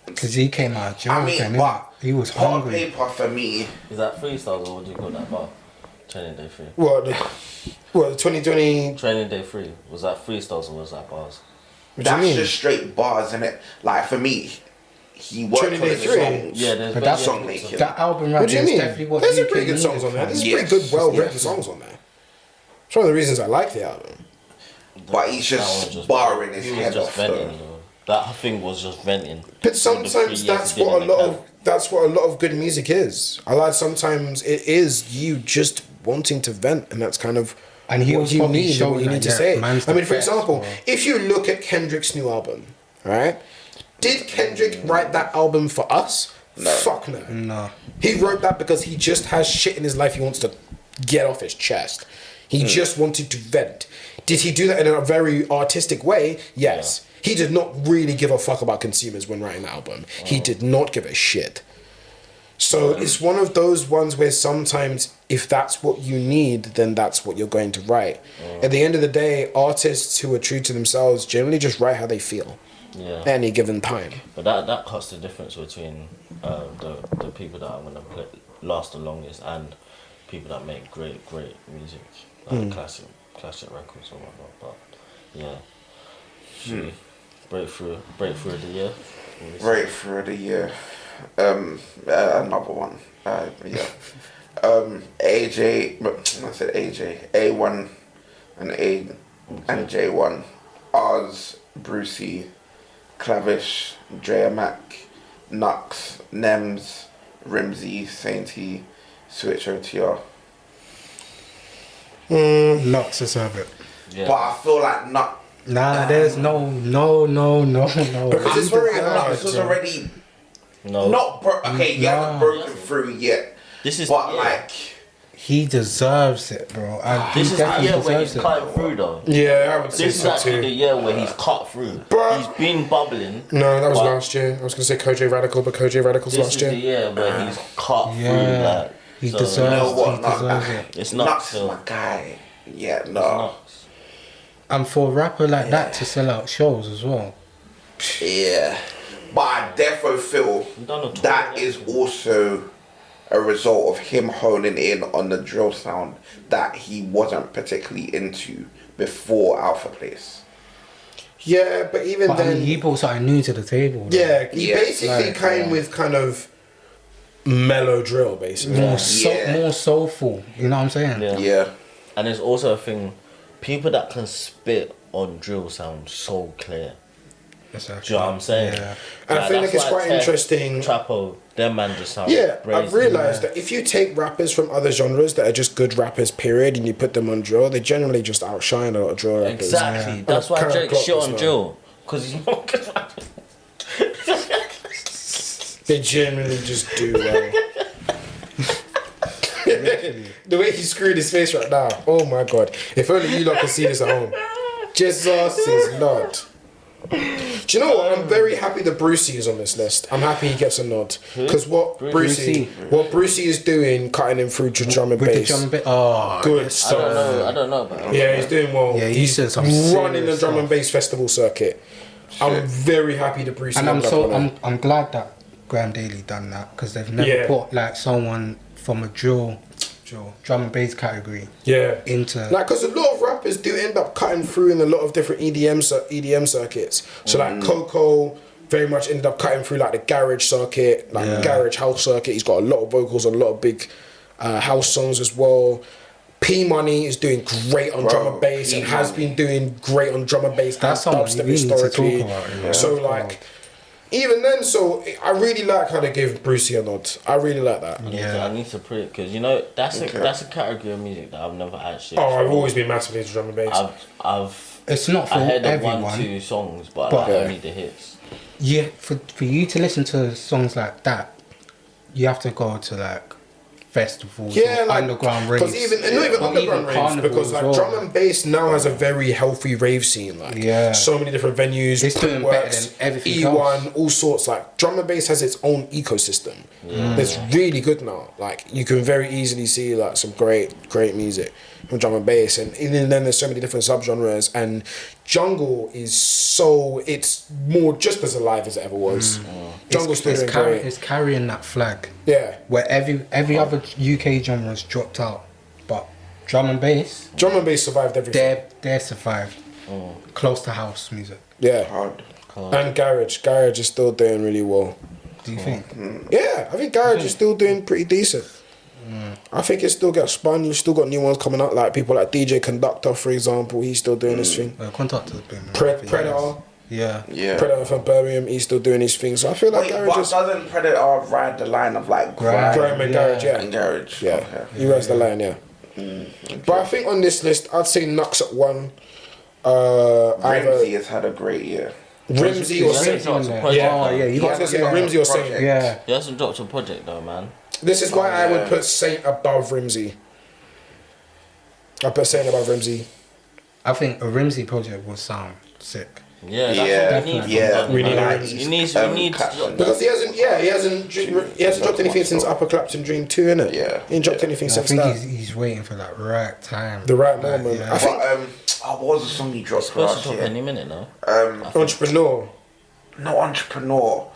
Because he came out of jail. I mean, then, but he was hot hungry. paper for me. Is that Freestyles or what do you call that bar? Training Day 3. What, the 2020... Training Day 3. Was that Freestyles or was that bars? What do you That's mean? just straight bars, innit? Like for me, he worked Training on Day his 3? songs. Yeah, there's But that's song making. That album right What do there you is mean? definitely what There's some UK pretty good needed, songs on there. fam. There's Yes. pretty good, well-written Yes. songs on there. It's one of the reasons I like the album. But he's just barring his head off. Venting, though. That thing was just venting. But sometimes that's what a lot of good music is. Sometimes it is you just wanting to vent, and that's kind of And he what was you probably need, and what you showing need to that, say. yeah, man's I mean, the for best, example, bro. if you look at Kendrick's new album, right? Did Kendrick write that album for us? No. Fuck no. No. He wrote that because he just has shit in his life he wants to get off his chest. He just wanted to vent. Did he do that in a very artistic way? Yes. Yeah. He did not really give a fuck about consumers when writing the album. He did not give a shit. So it's one of those ones where sometimes if that's what you need, then that's what you're going to write. At the end of the day, artists who are true to themselves generally just write how they feel. Yeah. Any given time. But that cuts the difference between the people that are gonna last the longest and people that make great music, like classic records or whatnot. But yeah, breakthrough of the year. Breakthrough of the year. Another one. Yeah. AJ. I said AJ. A1 and and J1. Oz, Brucey, Clavish, Drea Mac, Knucks, Nems, Rimsey, Sainty, Switch OTR. Knucks deserve it. Yeah. But I feel like Nah, there's no. Because it's very hard. Knucks was already haven't broken through yet. This is like he deserves it, bro. This is the year where he's cutting through, though. Yeah, I would say this so is actually too. the year where he's cut through. But he's been bubbling. No, that was last year. I was gonna say Koj Radical, but Koj Radical's last year. This is the year where he's cut through. Like, he so, deserves it. It's not Knucks is my guy. Yeah, no. And for a rapper like that to sell out shows as well. Yeah. But I defo feel that is also a result of him honing in on the drill sound that he wasn't particularly into before Alpha Place. Yeah, but even then... I mean, he brought something new to the table. Yeah, he basically came with kind of mellow drill, basically. More soulful, you know what I'm saying? Yeah. And there's also a thing, people that can spit on drill sound so clear. Exactly. Do you know what I'm saying? Yeah. And I feel like it's quite interesting. Trapo, them man just sound I've realised that if you take rappers from other genres that are just good rappers, period, and you put them on drill, they generally just outshine a lot of drill rappers. Exactly. That's why Drake shit on drill. Because he's not good at They generally just do well. The way he screwed his face right now, oh my god. If only you lot could see this at home. Jesus is Lord. Do you know what? I'm very happy that Brucey is on this list. I'm happy he gets a nod. Because what Brucey is doing, cutting him through drum and bass. Good stuff. I don't know about him. Yeah, he's doing well. Yeah, he's running the drum and bass festival circuit. I'm very happy that Brucey. And I'm glad that Graham Daly done that because they've never put like someone from a drum and bass category into like, because a lot of rappers do end up cutting through in a lot of different EDM circuits. So like Coco very much ended up cutting through like the garage circuit, like garage house circuit. He's got a lot of vocals on a lot of big house songs as well. P Money is doing great on drum and bass and has been doing great on drum and bass. That's something we need to talk about. So like. Even then, so I really like how they gave Brucey a nod. I really like that. I need to put it because you know that's a category of music that I've never actually. I've always been massively into drum and bass. It's not for I heard everyone. 1-2 songs, but like only the hits. Yeah, for you to listen to songs like that, you have to go to like festivals, or like underground raves. Because not even underground raves, because like drum and bass now has a very healthy rave scene. Like so many different venues. It's doing better than everything E1, all sorts. Like drum and bass has its own ecosystem. It's really good now. Like you can very easily see like some great music from drum and bass, and even then there's so many different subgenres. And jungle is it's more just as alive as it ever was. Jungle's still doing great. It's carrying that flag. Yeah. Where every other UK genre has dropped out, but drum and bass survived everything. They survived. Close to house music. Yeah. Hard. And garage is still doing really well. Do you think? Yeah, I think garage is still doing pretty decent. I think it still gets spun. You've still got new ones coming out, like people like DJ Conductor, for example. He's still doing his thing. Conductor's been Predator. Yeah. Predator from Birmingham, he's still doing his thing. So I feel like Wait, but garages. doesn't Predator ride the line of like Grime and garage, yeah. and garage? Yeah, Okay. he rides the line, yeah. But I think on this list, I'd say Knucks at 1. Rimsey has had a great year. Rimsey or Saint. Yeah. Yeah, you guys listen to Rimsey or Saint. Yeah. He hasn't dropped a project though, man. This is why I would put Saint above Rimsey. I put Saint above Rimsey. I think a Rimsey project will sound sick. Yeah, that's what we need. Yeah, from we him, need man. a- He needs. Because he hasn't dropped anything since Upper Clapton Dream 2, innit? Yeah. He ain't dropped anything I since think that. he's waiting for that right time. The right moment. Yeah. I think What was the song he dropped Supposed to last drop year? any minute now. Entrepreneur. Not Entrepreneur.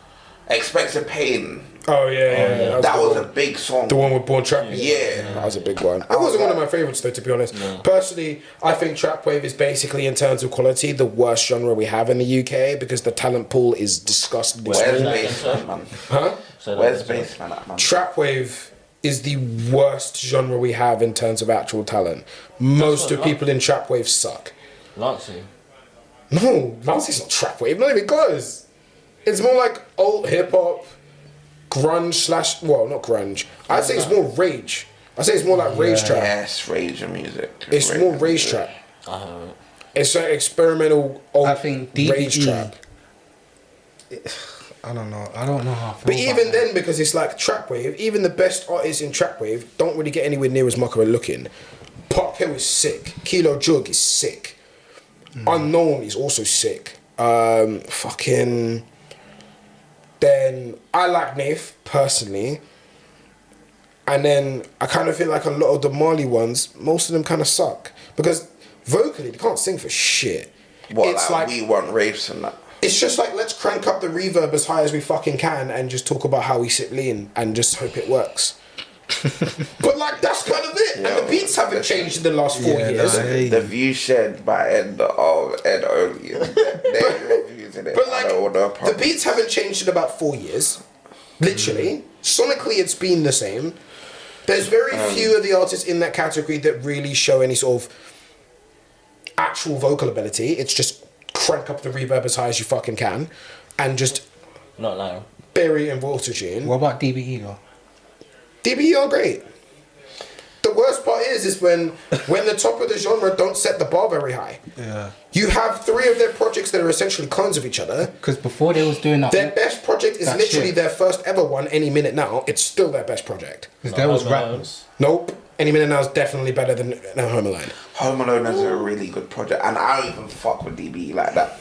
Expected Pain. Oh yeah. That was the a big song. the one with Born Trap. Yeah. That was a big one. It wasn't one of my favourites though, to be honest. Personally, I think Trap Wave is basically, in terms of quality, the worst genre we have in the UK because the talent pool is disgustingly Where's small. Bassman, man? Huh? Where's Bassman at, man? Trap Wave is the worst genre we have in terms of actual talent. Most of people in Trap Wave suck. Lancey. No, Lancey's not Trap Wave, not even close. It's more like old hip hop, grunge / well, not grunge. I'd say it's more rage. I'd say it's more like rage trap. Yes, rage and music. It's more rage trap. I heard it. It's like experimental old I think rage DBE trap. I don't know how I feel But about even that. then, because it's like Trap Wave, even the best artists in Trap Wave don't really get anywhere near as Mucker looking. Pop Hill is sick. Kilo Jug is sick. Unknown is also sick. Fucking. Then I like Nath personally. And then I kind of feel like a lot of the Marley ones, most of them kind of suck. Because vocally, they can't sing for shit. What, It's like, like we want raves and that? it's just like, let's crank up the reverb as high as we fucking can and just talk about how we sit lean and just hope it works. But like, that's kind of it. And the beats haven't changed in the last 4 years. The view shared by Ed only. They're using it. But I like, don't wanna the beats haven't changed in about 4 years. Literally. Sonically, it's been the same. There's very few of the artists in that category that really show any sort of actual vocal ability. It's just crank up the reverb as high as you fucking can and just Not lying. bury it in autotune. What about DBE though? DBE are great. The worst part is when the top of the genre don't set the bar very high. Yeah. You have 3 of their projects that are essentially clones of each other. Because before they was doing that, Their best project is That literally shit. their first ever one. Any Minute Now, it's still their best project. because there was rap. Nope. Any Minute Now is definitely better than Home Alone. Home Alone is a really good project, and I don't even fuck with DB like that.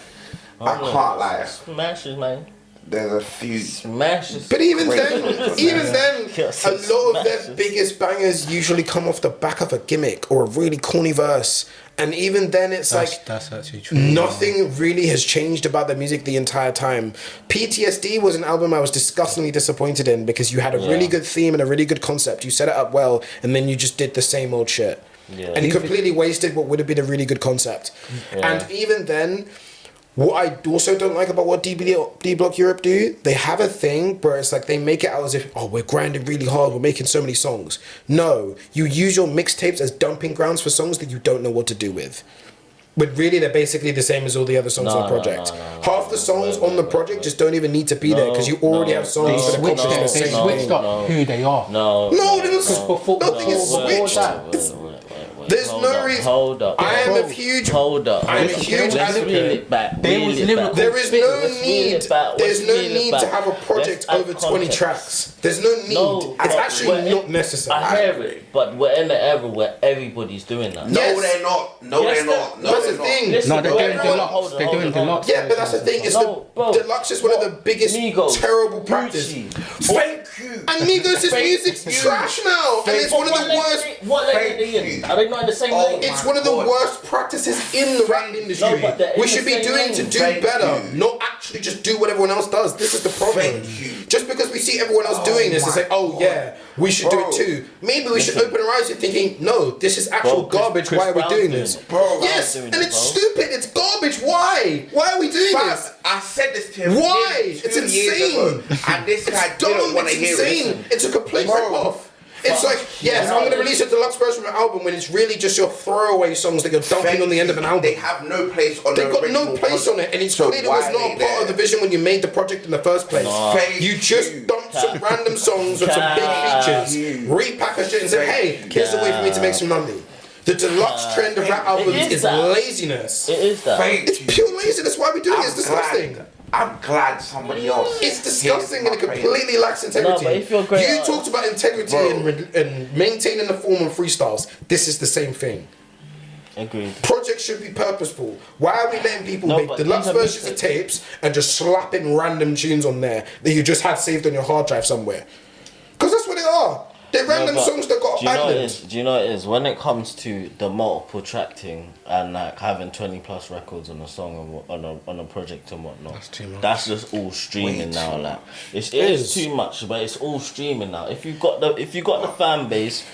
I can't lie. Smashes, man. There's a few. Smashes. But even Great then, project. even then, Yes, a lot of their smashes. biggest bangers usually come off the back of a gimmick or a really corny verse. And even then, it's like That's actually true. nothing really has changed about the music the entire time. PTSD was an album I was disgustingly disappointed in because you had a really good theme and a really good concept. You set it up well, and then you just did the same old shit. Yeah. And you completely wasted what would have been a really good concept. Yeah. And even then, what I also don't like about what D Block Europe do, they have a thing where it's like they make it out as if, oh, we're grinding really hard, we're making so many songs. No, you use your mixtapes as dumping grounds for songs that you don't know what to do with. But really, they're basically the same as all the other songs on the project. Half the songs on the project just don't even need to be there because you already have songs that accomplish the They same switched thing. up who they are. No. No, they don't. before- Nothing is before switched. that- There's Hold no up, reason. Hold up. I am a huge. Hold up. I am a Let's huge reel advocate. it back. There reel was it lyrical back. There is no Let's reel need. it back. There's Let's no reel it need to back. have a project Let's add over 20 context. tracks. There's no need. No, it's but actually we're not in- necessary. I hear it, but we're in the era where everybody's doing that. No, Yes. they're not. No, Yes, they're not. No, that's they're the not. thing. Listen, No, they're bro, doing everyone- Deluxe. hold on, They're hold doing on, hold on. Deluxe. Yeah, but that's the thing. It's No, bro. the Deluxe is one of the biggest Migos, terrible practice. Gucci. Thank you. And Migos' Fake music's news. trash now, and it's But one of the lane worst. What lane are Thank they in? you. Are they not in the same Oh, lane? It's my one of the God. worst practices in the rap industry. No, but they're in we the should be same doing lane. to do Thank better, you. not actually just do what everyone else does. This is the problem. Thank you. Just because we see everyone else doing this and my say, "Oh God. yeah, we should do it Bro. too." Maybe we should Listen. open our eyes to thinking, "No, this is actual Bro, Chris- garbage. Chris Why are we Brown's doing doing this?" it. Bro, yes, Brown's and doing it, it's bro. stupid. It's garbage. Why? Why are we doing this? Fast, I said this to him. Why? nearly It's 2 years insane. ago, and this guy It's dumb. didn't want to It's hear insane. it. It's a complete Bro. rip-off. It's like, yes, I'm going to release a deluxe version of an album when it's really just your throwaway songs that you're dumping on the end of an album. They have no place on They've got no place on it, and it's clearly was not a part of the vision when you made the project in the first place. No. You just dumped some random songs with some big features, repackaged it and said, hey, here's a way for me to make some money. The deluxe trend of rap albums is laziness. It is that. It's pure laziness. Why are we doing it? It's disgusting. I'm glad somebody else. It's disgusting and it completely lacks integrity. No, but if you're great, you talked about integrity and maintaining the form of freestyles. This is the same thing. Agreed. Projects should be purposeful. Why are we letting people make deluxe versions of tapes and just slapping random tunes on there that you just had saved on your hard drive somewhere? Because that's what they are. They're random songs that got abandoned. Do you know what it is? When it comes to the multiple track thing and like having 20 plus records on a song and on a project and whatnot, That's too much. That's just all streaming now. Like it is too much, but it's all streaming now. If you got the fan base,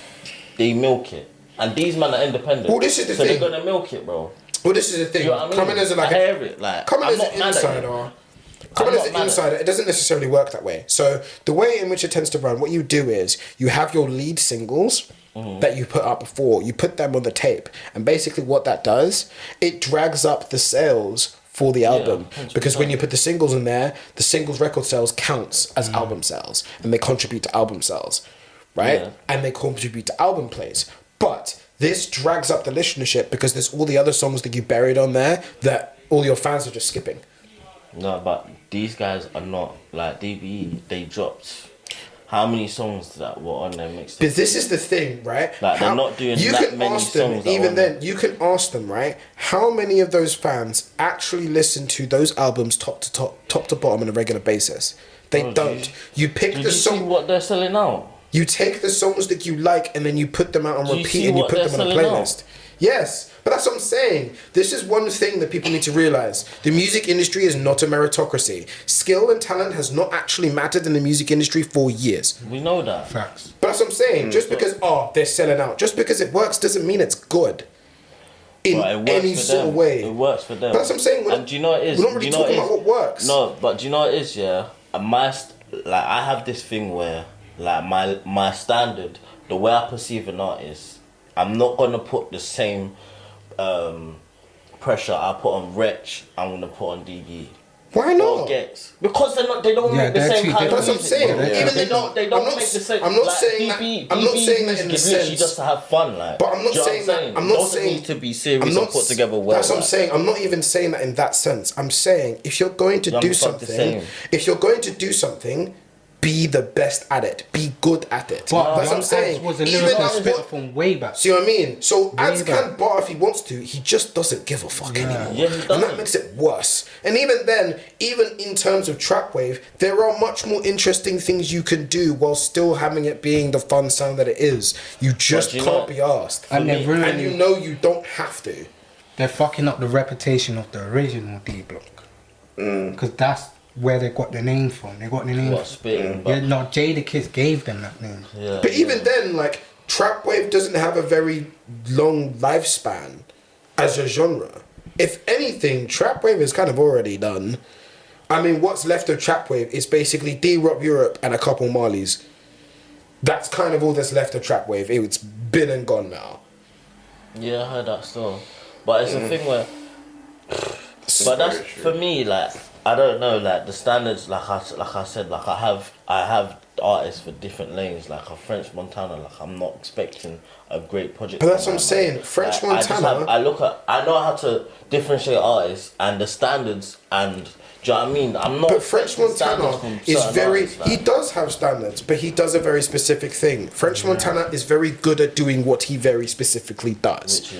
they milk it, and these men are independent. Well, this is the so thing. they're gonna milk it, bro. Well, this is the thing. You know what I mean? Coming as I hear it. Like coming I'm as not an mad at insider. you. Coming as an insider, it doesn't necessarily work that way. So the way in which it tends to run, what you do is you have your lead singles that you put up before, you put them on the tape, and basically what that does, it drags up the sales for the album, because when you put the singles in there, the singles record sales counts as album sales, and they contribute to album sales, right? Yeah. And they contribute to album plays. But this drags up the listenership because there's all the other songs that you buried on there that all your fans are just skipping. No, but these guys are not like DBE. They dropped how many songs that were on their mixtape? But this is the thing, right? Like they're not doing you that can many ask them, songs. that even are on then, you can ask them, right? How many of those fans actually listen to those albums top to bottom on a regular basis? They don't. You pick Did the you see song. what they're selling out? You take the songs that you like and then you put them out on Do you repeat see and you what put they're them on a selling playlist. Yes, but that's what I'm saying. This is one thing that people need to realize. The music industry is not a meritocracy. Skill and talent has not actually mattered in the music industry for years. We know that. Facts. But that's what I'm saying. Just because, they're selling out. Just because it works doesn't mean it's good. In But it works any for sort them. of way. It works for them. But that's what I'm saying. And do you know what it is? We're not really Do you know talking what about it what is? works. No, but do you know what it is? Yeah, I have this thing where like my standard, the way I perceive an artist, I'm not gonna put the same pressure I put on Wretch, I'm gonna put on DB. Why Or not? Gets. Because they don't make the they're same two kind of That's what I'm music. saying. bro. Even They don't I'm not, make the same. I'm not like, saying that. DB, I'm not DB saying that in the music is literally sense. just to have fun, like. But I'm not Do you know saying what that. saying? I'm not Doesn't saying need to be serious I'm and put together well. That's what I'm like. saying. I'm not even saying that in that sense. I'm saying if you're going to I'm do not the something, same. if you're going to do something, be the best at it. Be good at it. But That's what I'm saying. was a Even lyrical at spitter what- from way back. See what I mean? So ads back. can bar if he wants to. He just doesn't give a fuck anymore. Yeah, he and that doesn't. makes it worse. And even then, even in terms of trap wave, there are much more interesting things you can do while still having it being the fun sound that it is. You just you can't know- be asked. And they're And you ruining. know you don't have to. They're fucking up the reputation of the original D Block. Because that's where they got the name from. They got the name. What, spitting, Yeah, but- no, Jadakiss gave them that name. Yeah, But even yeah. then, like, trap wave doesn't have a very long lifespan as a genre. If anything, trap wave is kind of already done. I mean, what's left of trap wave is basically D-Rock Europe and a couple Marleys. That's kind of all that's left of trap wave. It's been and gone now. Yeah, I heard that still. But it's a thing where. But that's for me. Like I don't know. Like the standards. Like I said. Like I have artists for different lanes. Like a French Montana. Like I'm not expecting a great project. But that's from what I'm that, saying. man. French Like, Montana- I know how to differentiate artists and the standards and. Do you know what I mean? I'm not. But French expecting standards Montana from is certain very... artists, like. He does have standards, but he does a very specific thing. French Montana is very good at doing what he very specifically does.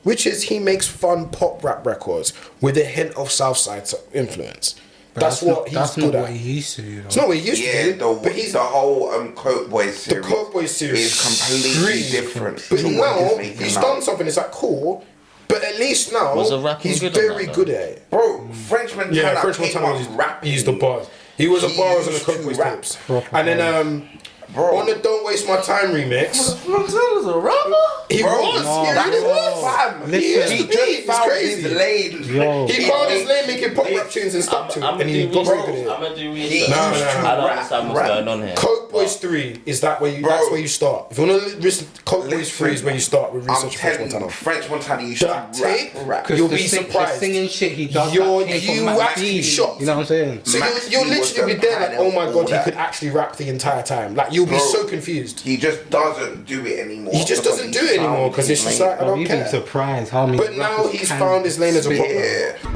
Which is he makes fun pop rap records with a hint of Southside influence. But That's what that's he's good not at. what he used to do. Though. It's not what he used to do, but he's the whole Coke Boys the series. Coke Boys series is completely extreme. different. But to what now making he's now. done something. It's like cool, but at least now Was the rapping he's good on very that, good though? at it. Bro, French Montana. Yeah, French came Montana up rapping. used the bars. He was a He bars on the used Coke to Boys rap tapes, proper and then Bro. On the Don't Waste My Time remix. Frontilla's a rapper? He was. no, He really no. was. Fam, He used he to be. just It's found crazy. his lane. Yo. He found his lane making pop rap tunes and stuff to it, I'm and he got very good at it. gonna do He research. No, used no, to no. I don't rap, understand what's rap. going on here. Coke Boys 3 is that where you? Bro. That's where you start. If you want to listen, Coke Boys 3 is where you start with I'm research French telling you, Montana. French Montana used to That tape, rap. you'll The be sing- surprised. The singing shit he does. You're- that came from you Max actually D. shocked. You know what I'm saying? So Max you'll D was literally be the there like, man oh of my all god, he that. could actually rap the entire time. Like you'll be Bro. so confused. He just doesn't do it anymore. He just doesn't do it anymore because it's just like I Bro, don't you'd be care. surprised how many. But now rappers he's can found his lane as a spit. pop. Yeah.